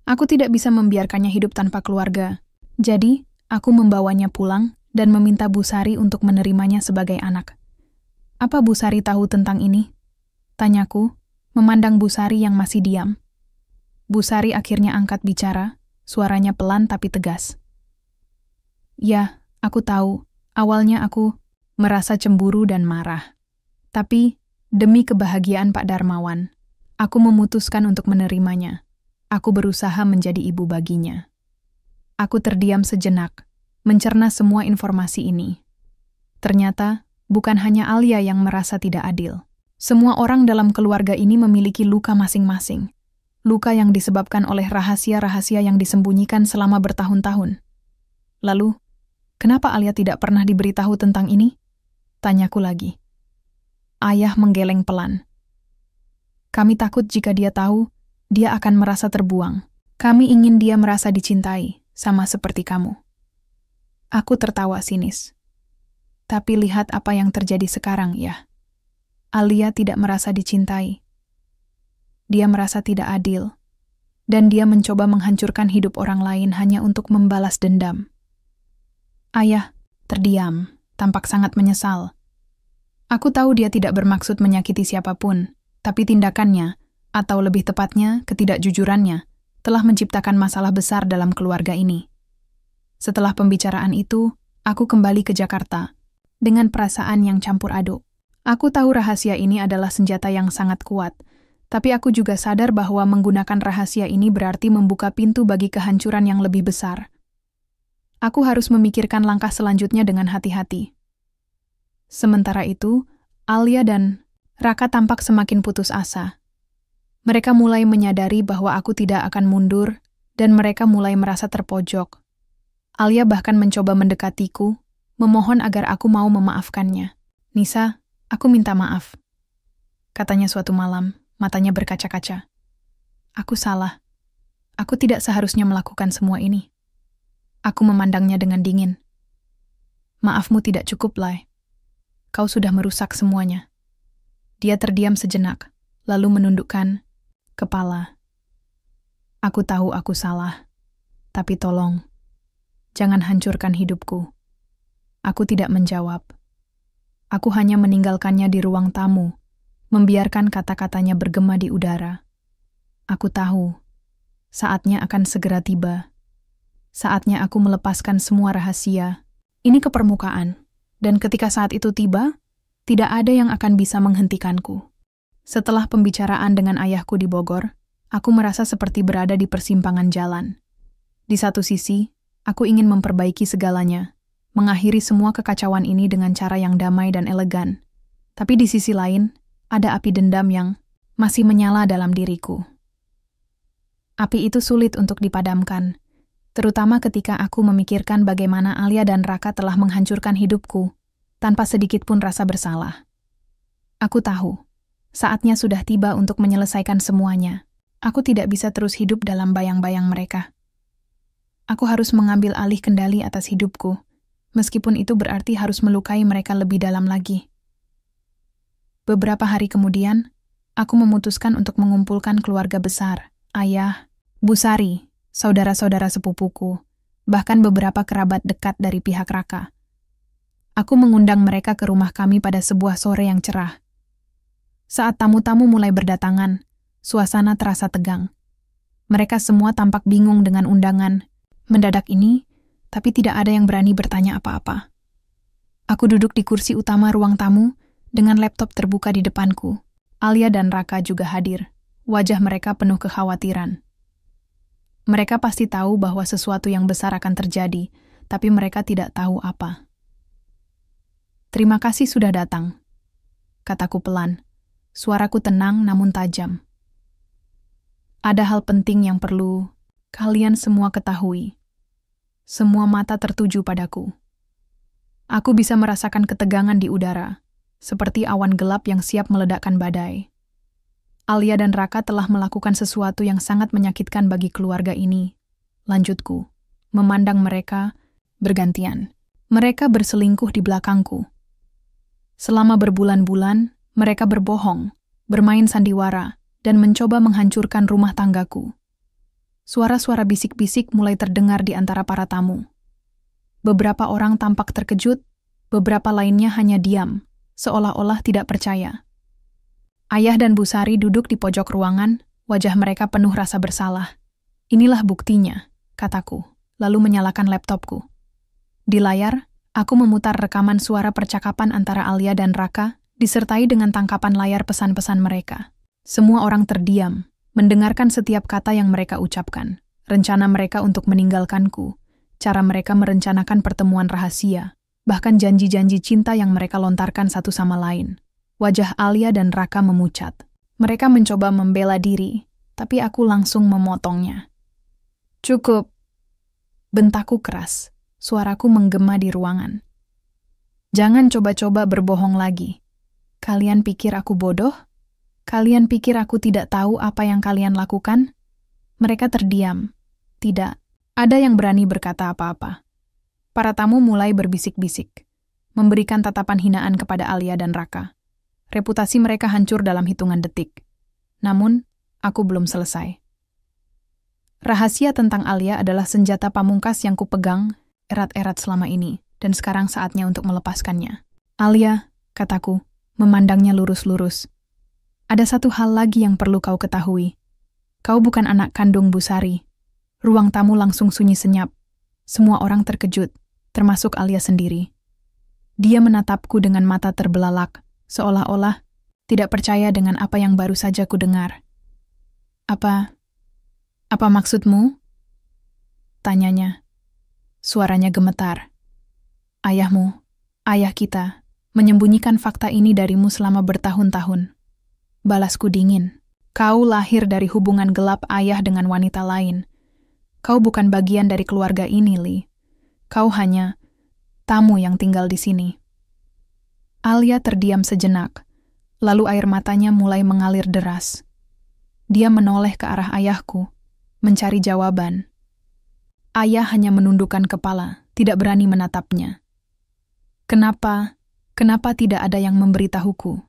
Aku tidak bisa membiarkannya hidup tanpa keluarga. Jadi, aku membawanya pulang dan meminta Bu Sari untuk menerimanya sebagai anak. Apa Bu Sari tahu tentang ini? Tanyaku, memandang Bu Sari yang masih diam. Bu Sari akhirnya angkat bicara, suaranya pelan tapi tegas. Ya, aku tahu. Awalnya aku merasa cemburu dan marah. Tapi, demi kebahagiaan Pak Darmawan, aku memutuskan untuk menerimanya. Aku berusaha menjadi ibu baginya. Aku terdiam sejenak, mencerna semua informasi ini. Ternyata, bukan hanya Alia yang merasa tidak adil. Semua orang dalam keluarga ini memiliki luka masing-masing. Luka yang disebabkan oleh rahasia-rahasia yang disembunyikan selama bertahun-tahun. Lalu, kenapa Alia tidak pernah diberitahu tentang ini? Tanyaku lagi. Ayah menggeleng pelan. Kami takut jika dia tahu, dia akan merasa terbuang. Kami ingin dia merasa dicintai, sama seperti kamu. Aku tertawa sinis. Tapi lihat apa yang terjadi sekarang, ya. Alia tidak merasa dicintai. Dia merasa tidak adil, dan dia mencoba menghancurkan hidup orang lain hanya untuk membalas dendam. Ayah terdiam, tampak sangat menyesal. Aku tahu dia tidak bermaksud menyakiti siapapun, tapi tindakannya, atau lebih tepatnya ketidakjujurannya, telah menciptakan masalah besar dalam keluarga ini. Setelah pembicaraan itu, aku kembali ke Jakarta, dengan perasaan yang campur aduk. Aku tahu rahasia ini adalah senjata yang sangat kuat, tapi aku juga sadar bahwa menggunakan rahasia ini berarti membuka pintu bagi kehancuran yang lebih besar. Aku harus memikirkan langkah selanjutnya dengan hati-hati. Sementara itu, Alia dan Raka tampak semakin putus asa. Mereka mulai menyadari bahwa aku tidak akan mundur, dan mereka mulai merasa terpojok. Alia bahkan mencoba mendekatiku, memohon agar aku mau memaafkannya. Nisa, aku minta maaf. Katanya suatu malam, matanya berkaca-kaca. Aku salah. Aku tidak seharusnya melakukan semua ini. Aku memandangnya dengan dingin. Maafmu tidak cukup, Lai. Kau sudah merusak semuanya. Dia terdiam sejenak, lalu menundukkan kepala. Aku tahu aku salah, tapi tolong, jangan hancurkan hidupku. Aku tidak menjawab. Aku hanya meninggalkannya di ruang tamu, membiarkan kata-katanya bergema di udara. Aku tahu, saatnya akan segera tiba. Saatnya aku melepaskan semua rahasia. Ini ke permukaan, dan ketika saat itu tiba, tidak ada yang akan bisa menghentikanku. Setelah pembicaraan dengan ayahku di Bogor, aku merasa seperti berada di persimpangan jalan. Di satu sisi, aku ingin memperbaiki segalanya, mengakhiri semua kekacauan ini dengan cara yang damai dan elegan. Tapi di sisi lain, ada api dendam yang masih menyala dalam diriku. Api itu sulit untuk dipadamkan, terutama ketika aku memikirkan bagaimana Alia dan Raka telah menghancurkan hidupku, tanpa sedikit pun rasa bersalah. Aku tahu, saatnya sudah tiba untuk menyelesaikan semuanya. Aku tidak bisa terus hidup dalam bayang-bayang mereka. Aku harus mengambil alih kendali atas hidupku, meskipun itu berarti harus melukai mereka lebih dalam lagi. Beberapa hari kemudian, aku memutuskan untuk mengumpulkan keluarga besar, ayah, Bu Sari, saudara-saudara sepupuku, bahkan beberapa kerabat dekat dari pihak Raka. Aku mengundang mereka ke rumah kami pada sebuah sore yang cerah. Saat tamu-tamu mulai berdatangan, suasana terasa tegang. Mereka semua tampak bingung dengan undangan mendadak ini, tapi tidak ada yang berani bertanya apa-apa. Aku duduk di kursi utama ruang tamu dengan laptop terbuka di depanku. Alia dan Raka juga hadir. Wajah mereka penuh kekhawatiran. Mereka pasti tahu bahwa sesuatu yang besar akan terjadi, tapi mereka tidak tahu apa. "Terima kasih sudah datang," kataku pelan. Suaraku tenang namun tajam. "Ada hal penting yang perlu kalian semua ketahui." Semua mata tertuju padaku. Aku bisa merasakan ketegangan di udara, seperti awan gelap yang siap meledakkan badai. Alia dan Raka telah melakukan sesuatu yang sangat menyakitkan bagi keluarga ini. Lanjutku, memandang mereka bergantian. Mereka berselingkuh di belakangku. Selama berbulan-bulan, mereka berbohong, bermain sandiwara, dan mencoba menghancurkan rumah tanggaku. Suara-suara bisik-bisik mulai terdengar di antara para tamu. Beberapa orang tampak terkejut, beberapa lainnya hanya diam, seolah-olah tidak percaya. Ayah dan Bu Sari duduk di pojok ruangan, wajah mereka penuh rasa bersalah. "Inilah buktinya," kataku, lalu menyalakan laptopku. Di layar, aku memutar rekaman suara percakapan antara Alia dan Raka, disertai dengan tangkapan layar pesan-pesan mereka. Semua orang terdiam, mendengarkan setiap kata yang mereka ucapkan, rencana mereka untuk meninggalkanku, cara mereka merencanakan pertemuan rahasia, bahkan janji-janji cinta yang mereka lontarkan satu sama lain. Wajah Alia dan Raka memucat. Mereka mencoba membela diri, tapi aku langsung memotongnya. "Cukup," bentakku keras, suaraku menggema di ruangan. "Jangan coba-coba berbohong lagi. Kalian pikir aku bodoh? Kalian pikir aku tidak tahu apa yang kalian lakukan?" Mereka terdiam. Tidak ada yang berani berkata apa-apa. Para tamu mulai berbisik-bisik, memberikan tatapan hinaan kepada Alia dan Raka. Reputasi mereka hancur dalam hitungan detik. Namun, aku belum selesai. Rahasia tentang Alia adalah senjata pamungkas yang kupegang erat-erat selama ini, dan sekarang saatnya untuk melepaskannya. "Alia," kataku, memandangnya lurus-lurus. "Ada satu hal lagi yang perlu kau ketahui. Kau bukan anak kandung Bu Sari." Ruang tamu langsung sunyi senyap. Semua orang terkejut, termasuk Alia sendiri. Dia menatapku dengan mata terbelalak, seolah-olah tidak percaya dengan apa yang baru saja kudengar. Apa maksudmu?" tanyanya. Suaranya gemetar. "Ayahmu, ayah kita, menyembunyikan fakta ini darimu selama bertahun-tahun." Balasku dingin. "Kau lahir dari hubungan gelap ayah dengan wanita lain. Kau bukan bagian dari keluarga ini, Li. Kau hanya tamu yang tinggal di sini." Alia terdiam sejenak, lalu air matanya mulai mengalir deras. Dia menoleh ke arah ayahku, mencari jawaban. Ayah hanya menundukkan kepala, tidak berani menatapnya. Kenapa tidak ada yang memberitahuku?"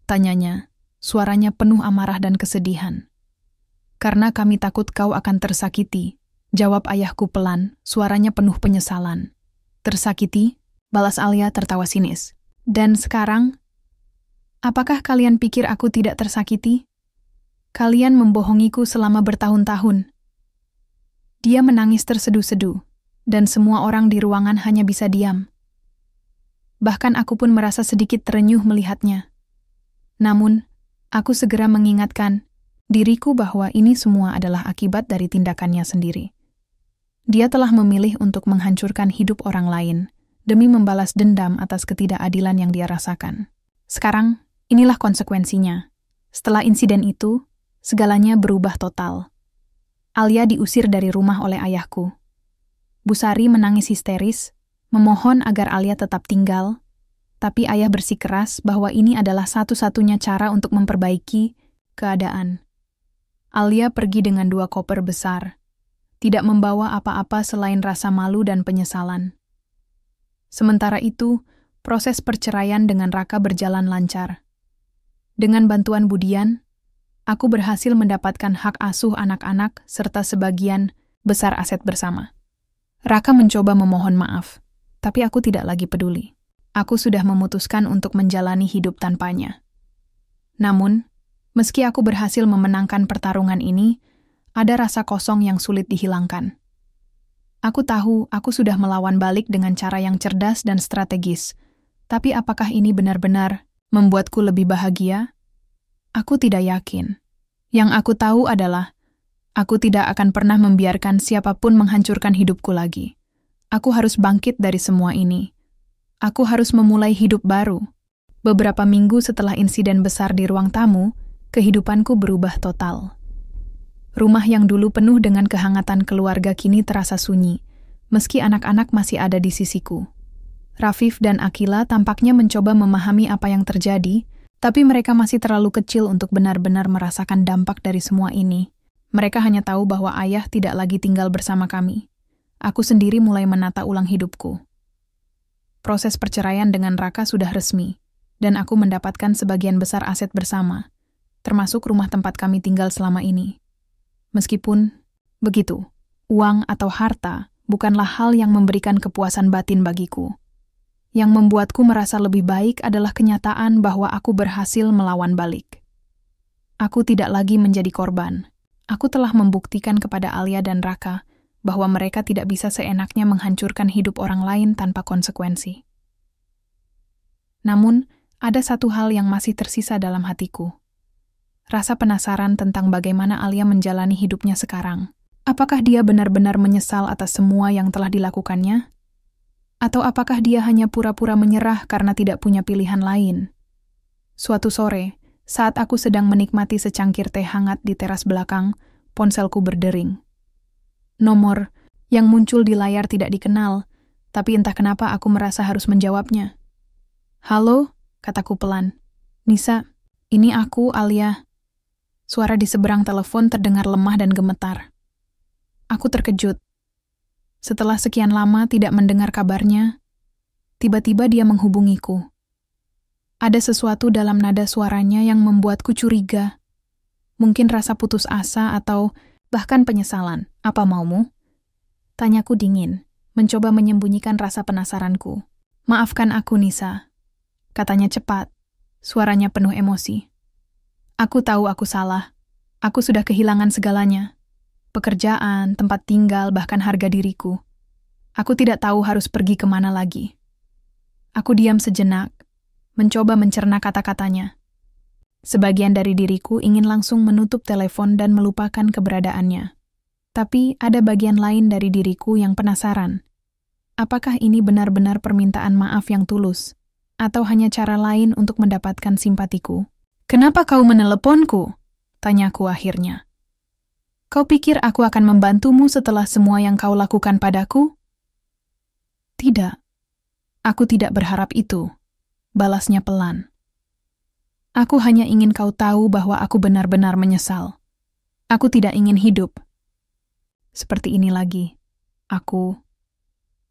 tanyanya, suaranya penuh amarah dan kesedihan. "Karena kami takut kau akan tersakiti," jawab ayahku pelan, suaranya penuh penyesalan. "Tersakiti?" balas Alia tertawa sinis. "Dan sekarang, apakah kalian pikir aku tidak tersakiti? Kalian membohongiku selama bertahun-tahun." Dia menangis terseduh-seduh, dan semua orang di ruangan hanya bisa diam. Bahkan aku pun merasa sedikit terenyuh melihatnya. Namun, aku segera mengingatkan diriku bahwa ini semua adalah akibat dari tindakannya sendiri. Dia telah memilih untuk menghancurkan hidup orang lain demi membalas dendam atas ketidakadilan yang dia rasakan. Sekarang, inilah konsekuensinya. Setelah insiden itu, segalanya berubah total. Alia diusir dari rumah oleh ayahku. Bu Sari menangis histeris, memohon agar Alia tetap tinggal, tapi ayah bersikeras bahwa ini adalah satu-satunya cara untuk memperbaiki keadaan. Alia pergi dengan 2 koper besar, tidak membawa apa-apa selain rasa malu dan penyesalan. Sementara itu, proses perceraian dengan Raka berjalan lancar. Dengan bantuan Budian, aku berhasil mendapatkan hak asuh anak-anak serta sebagian besar aset bersama. Raka mencoba memohon maaf, tapi aku tidak lagi peduli. Aku sudah memutuskan untuk menjalani hidup tanpanya. Namun, meski aku berhasil memenangkan pertarungan ini, ada rasa kosong yang sulit dihilangkan. Aku tahu aku sudah melawan balik dengan cara yang cerdas dan strategis, tapi apakah ini benar-benar membuatku lebih bahagia? Aku tidak yakin. Yang aku tahu adalah, aku tidak akan pernah membiarkan siapapun menghancurkan hidupku lagi. Aku harus bangkit dari semua ini. Aku harus memulai hidup baru. Beberapa minggu setelah insiden besar di ruang tamu, kehidupanku berubah total. Rumah yang dulu penuh dengan kehangatan keluarga kini terasa sunyi, meski anak-anak masih ada di sisiku. Rafif dan Akila tampaknya mencoba memahami apa yang terjadi, tapi mereka masih terlalu kecil untuk benar-benar merasakan dampak dari semua ini. Mereka hanya tahu bahwa ayah tidak lagi tinggal bersama kami. Aku sendiri mulai menata ulang hidupku. Proses perceraian dengan Raka sudah resmi, dan aku mendapatkan sebagian besar aset bersama, termasuk rumah tempat kami tinggal selama ini. Meskipun begitu, uang atau harta bukanlah hal yang memberikan kepuasan batin bagiku. Yang membuatku merasa lebih baik adalah kenyataan bahwa aku berhasil melawan balik. Aku tidak lagi menjadi korban. Aku telah membuktikan kepada Alia dan Raka bahwa mereka tidak bisa seenaknya menghancurkan hidup orang lain tanpa konsekuensi. Namun, ada satu hal yang masih tersisa dalam hatiku. Rasa penasaran tentang bagaimana Alia menjalani hidupnya sekarang. Apakah dia benar-benar menyesal atas semua yang telah dilakukannya? Atau apakah dia hanya pura-pura menyerah karena tidak punya pilihan lain? Suatu sore, saat aku sedang menikmati secangkir teh hangat di teras belakang, ponselku berdering. Nomor yang muncul di layar tidak dikenal, tapi entah kenapa aku merasa harus menjawabnya. "Halo," kataku pelan. "Nisa, ini aku, Alia." Suara di seberang telepon terdengar lemah dan gemetar. Aku terkejut. Setelah sekian lama tidak mendengar kabarnya, tiba-tiba dia menghubungiku. Ada sesuatu dalam nada suaranya yang membuatku curiga. Mungkin rasa putus asa atau bahkan penyesalan. "Apa maumu?" Tanyaku dingin, mencoba menyembunyikan rasa penasaranku. "Maafkan aku, Nisa," katanya cepat, suaranya penuh emosi. "Aku tahu aku salah. Aku sudah kehilangan segalanya. Pekerjaan, tempat tinggal, bahkan harga diriku. Aku tidak tahu harus pergi kemana lagi." Aku diam sejenak, mencoba mencerna kata-katanya. Sebagian dari diriku ingin langsung menutup telepon dan melupakan keberadaannya. Tapi ada bagian lain dari diriku yang penasaran. Apakah ini benar-benar permintaan maaf yang tulus? Atau hanya cara lain untuk mendapatkan simpatiku? "Kenapa kau meneleponku?" tanyaku akhirnya. "Kau pikir aku akan membantumu setelah semua yang kau lakukan padaku?" "Tidak, aku tidak berharap itu," balasnya pelan. "Aku hanya ingin kau tahu bahwa aku benar-benar menyesal. Aku tidak ingin hidup seperti ini lagi. Aku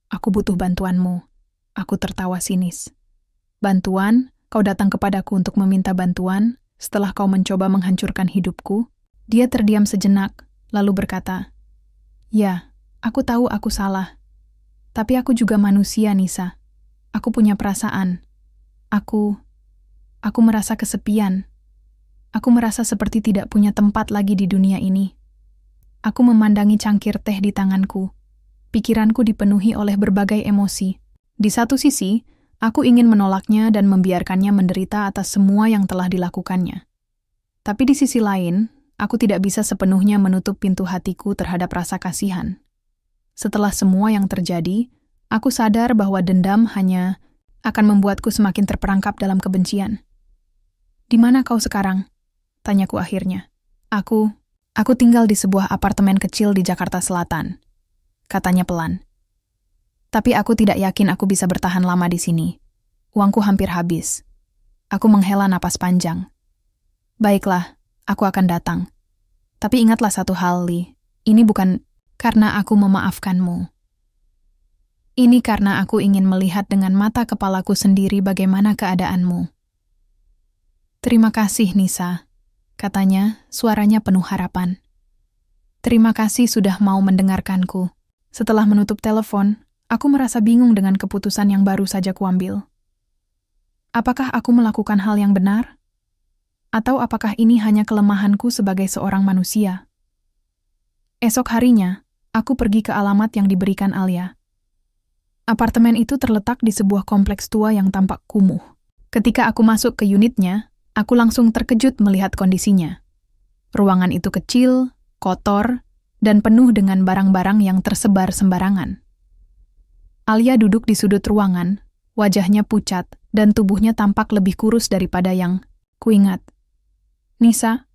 butuh bantuanmu." Aku tertawa sinis. "Bantuan? Kau datang kepadaku untuk meminta bantuan setelah kau mencoba menghancurkan hidupku?" Dia terdiam sejenak, lalu berkata, "Ya, aku tahu aku salah. Tapi aku juga manusia, Nisa. Aku punya perasaan. Aku merasa kesepian. Aku merasa seperti tidak punya tempat lagi di dunia ini." Aku memandangi cangkir teh di tanganku. Pikiranku dipenuhi oleh berbagai emosi. Di satu sisi, aku ingin menolaknya dan membiarkannya menderita atas semua yang telah dilakukannya. Tapi di sisi lain, aku tidak bisa sepenuhnya menutup pintu hatiku terhadap rasa kasihan. Setelah semua yang terjadi, aku sadar bahwa dendam hanya akan membuatku semakin terperangkap dalam kebencian. "Di mana kau sekarang?" tanyaku akhirnya. Aku tinggal di sebuah apartemen kecil di Jakarta Selatan," katanya pelan. "Tapi aku tidak yakin aku bisa bertahan lama di sini. Uangku hampir habis." Aku menghela napas panjang. "Baiklah, aku akan datang. Tapi ingatlah satu hal, Li. Ini bukan karena aku memaafkanmu. Ini karena aku ingin melihat dengan mata kepalaku sendiri bagaimana keadaanmu." "Terima kasih, Nisa," katanya, suaranya penuh harapan. "Terima kasih sudah mau mendengarkanku. Setelah menutup telepon, aku merasa bingung dengan keputusan yang baru saja kuambil. Apakah aku melakukan hal yang benar? Atau apakah ini hanya kelemahanku sebagai seorang manusia? Esok harinya, aku pergi ke alamat yang diberikan Alia. Apartemen itu terletak di sebuah kompleks tua yang tampak kumuh. Ketika aku masuk ke unitnya, aku langsung terkejut melihat kondisinya. Ruangan itu kecil, kotor, dan penuh dengan barang-barang yang tersebar sembarangan. Alia duduk di sudut ruangan, wajahnya pucat, dan tubuhnya tampak lebih kurus daripada yang kuingat. "Nisa,"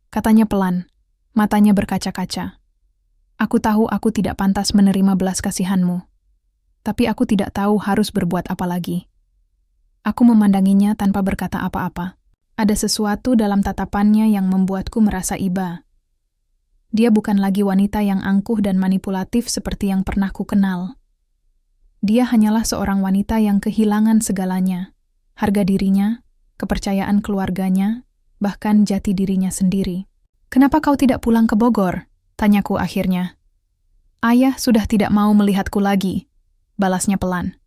katanya pelan, matanya berkaca-kaca. "Aku tahu aku tidak pantas menerima belas kasihanmu. Tapi aku tidak tahu harus berbuat apa lagi." Aku memandanginya tanpa berkata apa-apa. Ada sesuatu dalam tatapannya yang membuatku merasa iba. Dia bukan lagi wanita yang angkuh dan manipulatif seperti yang pernah ku kenal. Dia hanyalah seorang wanita yang kehilangan segalanya, harga dirinya, kepercayaan keluarganya, bahkan jati dirinya sendiri. "Kenapa kau tidak pulang ke Bogor?" tanyaku akhirnya. "Ayah sudah tidak mau melihatku lagi," balasnya pelan.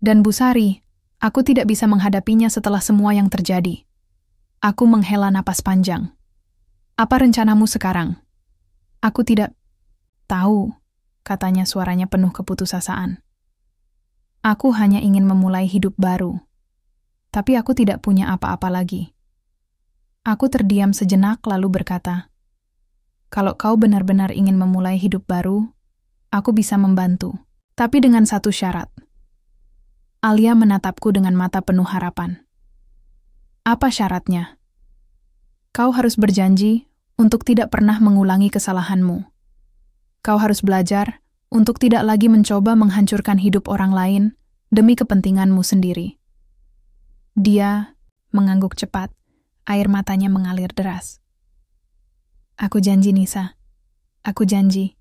"Dan Bu Sari, aku tidak bisa menghadapinya setelah semua yang terjadi." Aku menghela napas panjang. "Apa rencanamu sekarang?" "Aku tidak tahu," katanya suaranya penuh keputusasaan. "Aku hanya ingin memulai hidup baru. Tapi aku tidak punya apa-apa lagi." Aku terdiam sejenak lalu berkata, "Kalau kau benar-benar ingin memulai hidup baru, aku bisa membantu. Tapi dengan satu syarat." Alia menatapku dengan mata penuh harapan. "Apa syaratnya?" "Kau harus berjanji untuk tidak pernah mengulangi kesalahanmu. Kau harus belajar untuk tidak lagi mencoba menghancurkan hidup orang lain demi kepentinganmu sendiri." Dia mengangguk cepat, air matanya mengalir deras. "Aku janji, Nisa. Aku janji."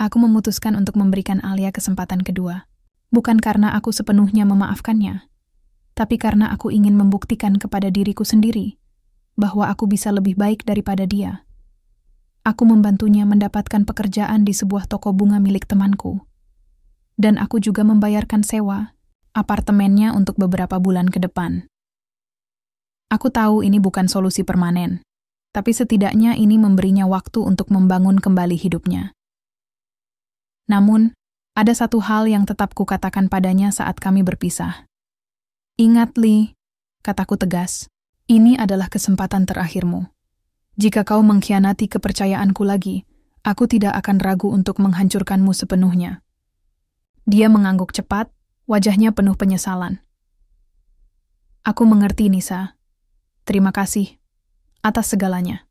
Aku memutuskan untuk memberikan Alia kesempatan kedua. Bukan karena aku sepenuhnya memaafkannya, tapi karena aku ingin membuktikan kepada diriku sendiri bahwa aku bisa lebih baik daripada dia. Aku membantunya mendapatkan pekerjaan di sebuah toko bunga milik temanku. Dan aku juga membayarkan sewa apartemennya untuk beberapa bulan ke depan. Aku tahu ini bukan solusi permanen, tapi setidaknya ini memberinya waktu untuk membangun kembali hidupnya. Namun, ada satu hal yang tetap kukatakan padanya saat kami berpisah. "Ingat, Li," kataku tegas, "ini adalah kesempatan terakhirmu. Jika kau mengkhianati kepercayaanku lagi, aku tidak akan ragu untuk menghancurkanmu sepenuhnya." Dia mengangguk cepat, wajahnya penuh penyesalan. "Aku mengerti, Nisa. Terima kasih atas segalanya."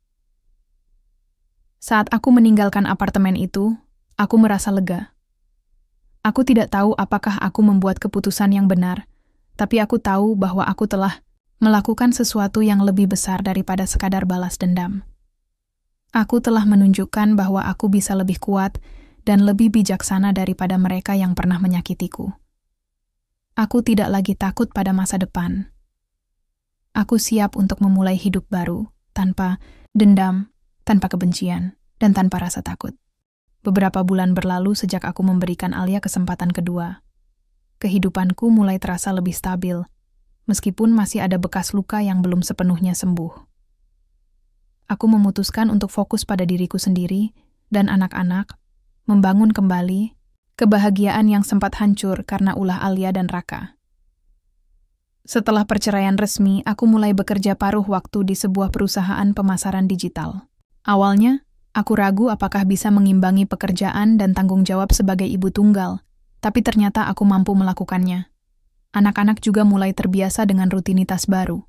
Saat aku meninggalkan apartemen itu, aku merasa lega. Aku tidak tahu apakah aku membuat keputusan yang benar, tapi aku tahu bahwa aku telah melakukan sesuatu yang lebih besar daripada sekadar balas dendam. Aku telah menunjukkan bahwa aku bisa lebih kuat dan lebih bijaksana daripada mereka yang pernah menyakitiku. Aku tidak lagi takut pada masa depan. Aku siap untuk memulai hidup baru, tanpa dendam, tanpa kebencian, dan tanpa rasa takut. Beberapa bulan berlalu sejak aku memberikan Alia kesempatan kedua. Kehidupanku mulai terasa lebih stabil, meskipun masih ada bekas luka yang belum sepenuhnya sembuh. Aku memutuskan untuk fokus pada diriku sendiri dan anak-anak, membangun kembali kebahagiaan yang sempat hancur karena ulah Alia dan Raka. Setelah perceraian resmi, aku mulai bekerja paruh waktu di sebuah perusahaan pemasaran digital. Awalnya, aku ragu apakah bisa mengimbangi pekerjaan dan tanggung jawab sebagai ibu tunggal, tapi ternyata aku mampu melakukannya. Anak-anak juga mulai terbiasa dengan rutinitas baru.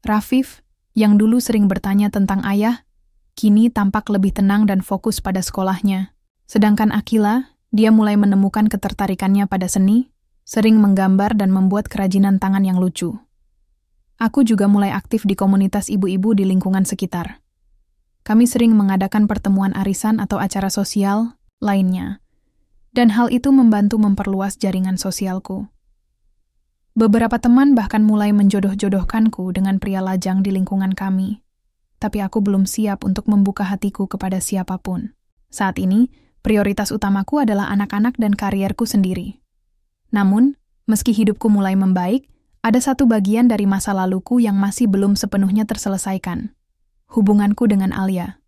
Rafif, yang dulu sering bertanya tentang ayah, kini tampak lebih tenang dan fokus pada sekolahnya. Sedangkan Akila, dia mulai menemukan ketertarikannya pada seni, sering menggambar dan membuat kerajinan tangan yang lucu. Aku juga mulai aktif di komunitas ibu-ibu di lingkungan sekitar. Kami sering mengadakan pertemuan arisan atau acara sosial lainnya, dan hal itu membantu memperluas jaringan sosialku. Beberapa teman bahkan mulai menjodoh-jodohkanku dengan pria lajang di lingkungan kami, tapi aku belum siap untuk membuka hatiku kepada siapapun. Saat ini, Prioritas utamaku adalah anak-anak dan karierku sendiri. Namun, meski hidupku mulai membaik, ada satu bagian dari masa laluku yang masih belum sepenuhnya terselesaikan. Hubunganku dengan Alia.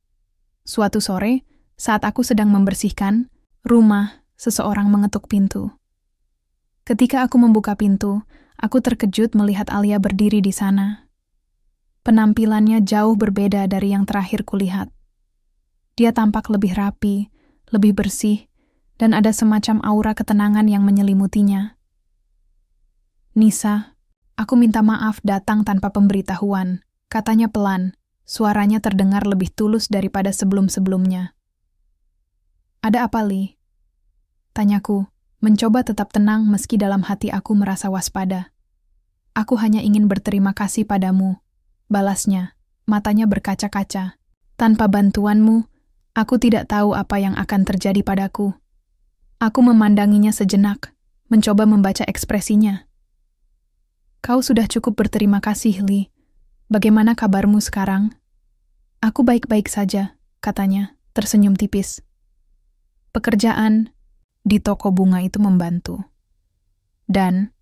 Suatu sore, saat aku sedang membersihkan rumah, seseorang mengetuk pintu. Ketika aku membuka pintu, aku terkejut melihat Alia berdiri di sana. Penampilannya jauh berbeda dari yang terakhir kulihat. Dia tampak lebih rapi, lebih bersih, dan ada semacam aura ketenangan yang menyelimutinya. "Nisa, aku minta maaf datang tanpa pemberitahuan," katanya pelan. Suaranya terdengar lebih tulus daripada sebelum-sebelumnya. "Ada apa, Li?" tanyaku, mencoba tetap tenang meski dalam hati aku merasa waspada. "Aku hanya ingin berterima kasih padamu," balasnya, matanya berkaca-kaca. "Tanpa bantuanmu, aku tidak tahu apa yang akan terjadi padaku." Aku memandanginya sejenak, mencoba membaca ekspresinya. "Kau sudah cukup berterima kasih, Li. Bagaimana kabarmu sekarang?" "Aku baik-baik saja," katanya, tersenyum tipis. Pekerjaan di toko bunga itu membantu. Dan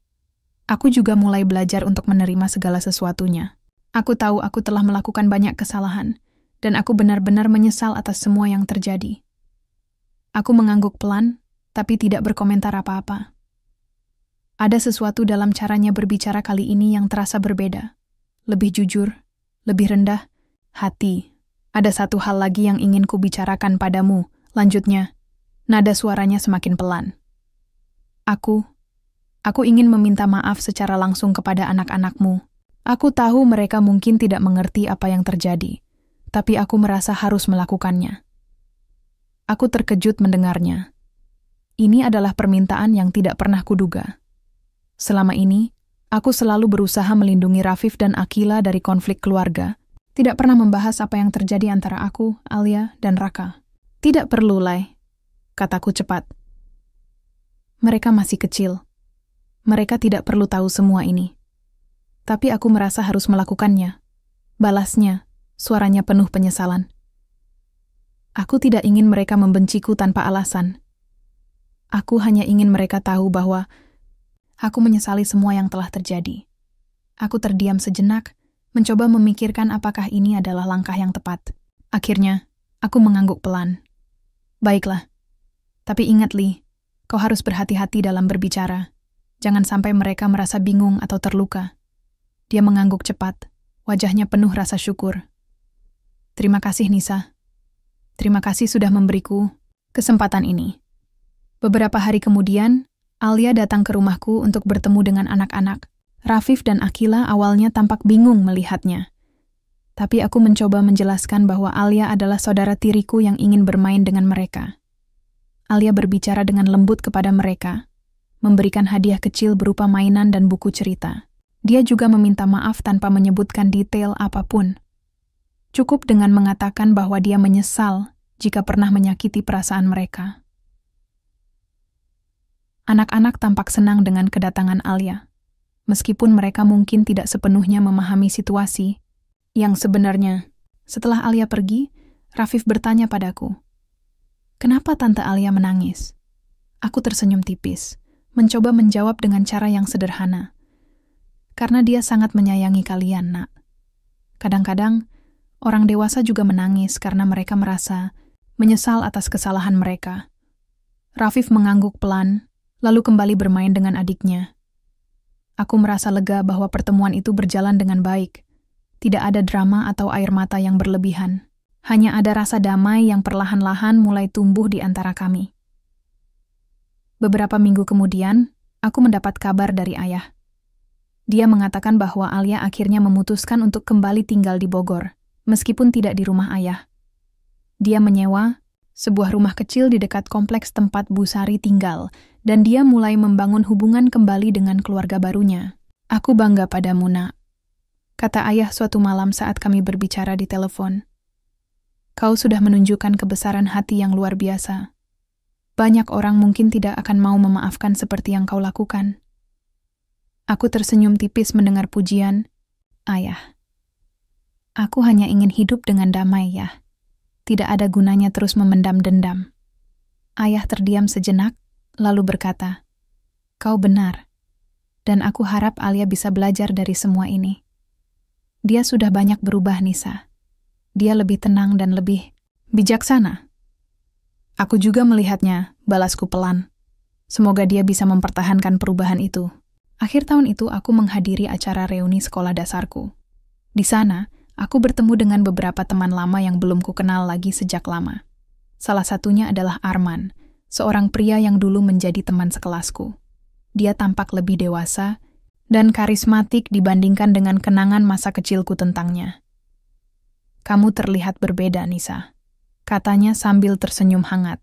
aku juga mulai belajar untuk menerima segala sesuatunya. Aku tahu aku telah melakukan banyak kesalahan, dan aku benar-benar menyesal atas semua yang terjadi. Aku mengangguk pelan, tapi tidak berkomentar apa-apa. Ada sesuatu dalam caranya berbicara kali ini yang terasa berbeda. Lebih jujur, lebih rendah, hati. "Ada satu hal lagi yang ingin kubicarakan padamu," lanjutnya. Nada suaranya semakin pelan. Aku ingin meminta maaf secara langsung kepada anak-anakmu. Aku tahu mereka mungkin tidak mengerti apa yang terjadi, tapi aku merasa harus melakukannya." Aku terkejut mendengarnya. Ini adalah permintaan yang tidak pernah kuduga. Selama ini, aku selalu berusaha melindungi Rafif dan Akila dari konflik keluarga, tidak pernah membahas apa yang terjadi antara aku, Alia, dan Raka. "Tidak perlu, Lai," kataku cepat. "Mereka masih kecil. Mereka tidak perlu tahu semua ini. Tapi aku merasa harus melakukannya," balasnya, suaranya penuh penyesalan. "Aku tidak ingin mereka membenciku tanpa alasan. Aku hanya ingin mereka tahu bahwa aku menyesali semua yang telah terjadi." Aku terdiam sejenak, mencoba memikirkan apakah ini adalah langkah yang tepat. Akhirnya, aku mengangguk pelan. "Baiklah. Tapi ingat, Li, kau harus berhati-hati dalam berbicara. Jangan sampai mereka merasa bingung atau terluka." Dia mengangguk cepat, wajahnya penuh rasa syukur. "Terima kasih, Nisa. Terima kasih sudah memberiku kesempatan ini." Beberapa hari kemudian, Alia datang ke rumahku untuk bertemu dengan anak-anak. Rafif dan Akila awalnya tampak bingung melihatnya. Tapi aku mencoba menjelaskan bahwa Alia adalah saudara tiriku yang ingin bermain dengan mereka. Alia berbicara dengan lembut kepada mereka, memberikan hadiah kecil berupa mainan dan buku cerita. Dia juga meminta maaf tanpa menyebutkan detail apapun. Cukup dengan mengatakan bahwa dia menyesal jika pernah menyakiti perasaan mereka. Anak-anak tampak senang dengan kedatangan Alia, meskipun mereka mungkin tidak sepenuhnya memahami situasi yang sebenarnya. Setelah Alia pergi, Rafif bertanya padaku, "Kenapa Tante Alia menangis?" Aku tersenyum tipis, mencoba menjawab dengan cara yang sederhana. "Karena dia sangat menyayangi kalian, Nak. Kadang-kadang, orang dewasa juga menangis karena mereka merasa menyesal atas kesalahan mereka." Rafif mengangguk pelan, lalu kembali bermain dengan adiknya. Aku merasa lega bahwa pertemuan itu berjalan dengan baik. Tidak ada drama atau air mata yang berlebihan. Hanya ada rasa damai yang perlahan-lahan mulai tumbuh di antara kami. Beberapa minggu kemudian, aku mendapat kabar dari ayah. Dia mengatakan bahwa Alia akhirnya memutuskan untuk kembali tinggal di Bogor, meskipun tidak di rumah ayah. Dia menyewa sebuah rumah kecil di dekat kompleks tempat Bu Sari tinggal, dan dia mulai membangun hubungan kembali dengan keluarga barunya. "Aku bangga padamu, Nak," kata ayah suatu malam saat kami berbicara di telepon. "Kau sudah menunjukkan kebesaran hati yang luar biasa. Banyak orang mungkin tidak akan mau memaafkan seperti yang kau lakukan." Aku tersenyum tipis mendengar pujian, "Ayah, aku hanya ingin hidup dengan damai, ya. Tidak ada gunanya terus memendam dendam." Ayah terdiam sejenak, lalu berkata, "Kau benar, dan aku harap Alia bisa belajar dari semua ini. Dia sudah banyak berubah, Nisa. Dia lebih tenang dan lebih bijaksana." "Aku juga melihatnya," balasku pelan. "Semoga dia bisa mempertahankan perubahan itu." Akhir tahun itu aku menghadiri acara reuni sekolah dasarku. Di sana, aku bertemu dengan beberapa teman lama yang belum kukenal lagi sejak lama. Salah satunya adalah Arman, seorang pria yang dulu menjadi teman sekelasku. Dia tampak lebih dewasa dan karismatik dibandingkan dengan kenangan masa kecilku tentangnya. "Kamu terlihat berbeda, Nisa," katanya sambil tersenyum hangat.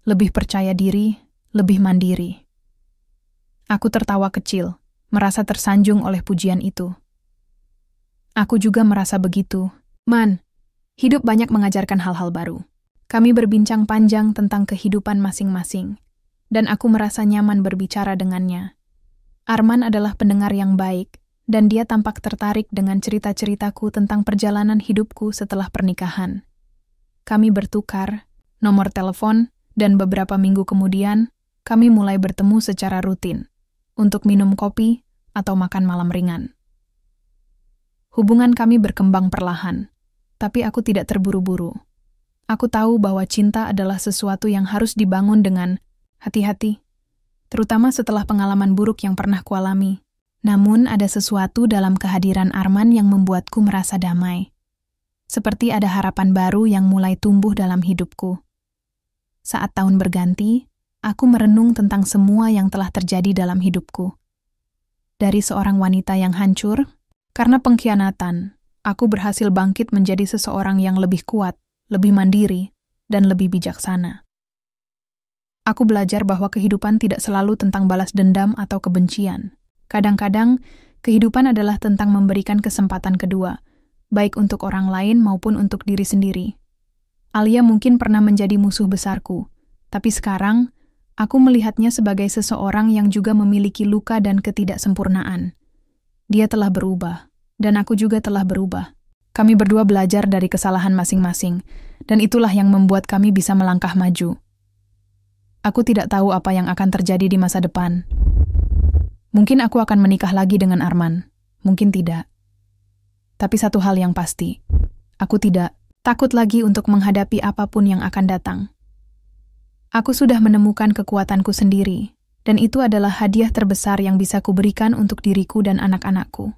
"Lebih percaya diri, lebih mandiri." Aku tertawa kecil, merasa tersanjung oleh pujian itu. "Aku juga merasa begitu. Man, hidup banyak mengajarkan hal-hal baru." Kami berbincang panjang tentang kehidupan masing-masing, dan aku merasa nyaman berbicara dengannya. Arman adalah pendengar yang baik, dan dia tampak tertarik dengan cerita-ceritaku tentang perjalanan hidupku setelah pernikahan. Kami bertukar nomor telepon, dan beberapa minggu kemudian, kami mulai bertemu secara rutin untuk minum kopi atau makan malam ringan. Hubungan kami berkembang perlahan, tapi aku tidak terburu-buru. Aku tahu bahwa cinta adalah sesuatu yang harus dibangun dengan hati-hati, terutama setelah pengalaman buruk yang pernah kualami. Namun ada sesuatu dalam kehadiran Arman yang membuatku merasa damai. Seperti ada harapan baru yang mulai tumbuh dalam hidupku. Saat tahun berganti, aku merenung tentang semua yang telah terjadi dalam hidupku. Dari seorang wanita yang hancur, karena pengkhianatan, aku berhasil bangkit menjadi seseorang yang lebih kuat, lebih mandiri, dan lebih bijaksana. Aku belajar bahwa kehidupan tidak selalu tentang balas dendam atau kebencian. Kadang-kadang, kehidupan adalah tentang memberikan kesempatan kedua, baik untuk orang lain maupun untuk diri sendiri. Alia mungkin pernah menjadi musuh besarku, tapi sekarang, aku melihatnya sebagai seseorang yang juga memiliki luka dan ketidaksempurnaan. Dia telah berubah, dan aku juga telah berubah. Kami berdua belajar dari kesalahan masing-masing, dan itulah yang membuat kami bisa melangkah maju. Aku tidak tahu apa yang akan terjadi di masa depan. Mungkin aku akan menikah lagi dengan Arman, mungkin tidak. Tapi satu hal yang pasti, aku tidak takut lagi untuk menghadapi apapun yang akan datang. Aku sudah menemukan kekuatanku sendiri, dan itu adalah hadiah terbesar yang bisa kuberikan untuk diriku dan anak-anakku.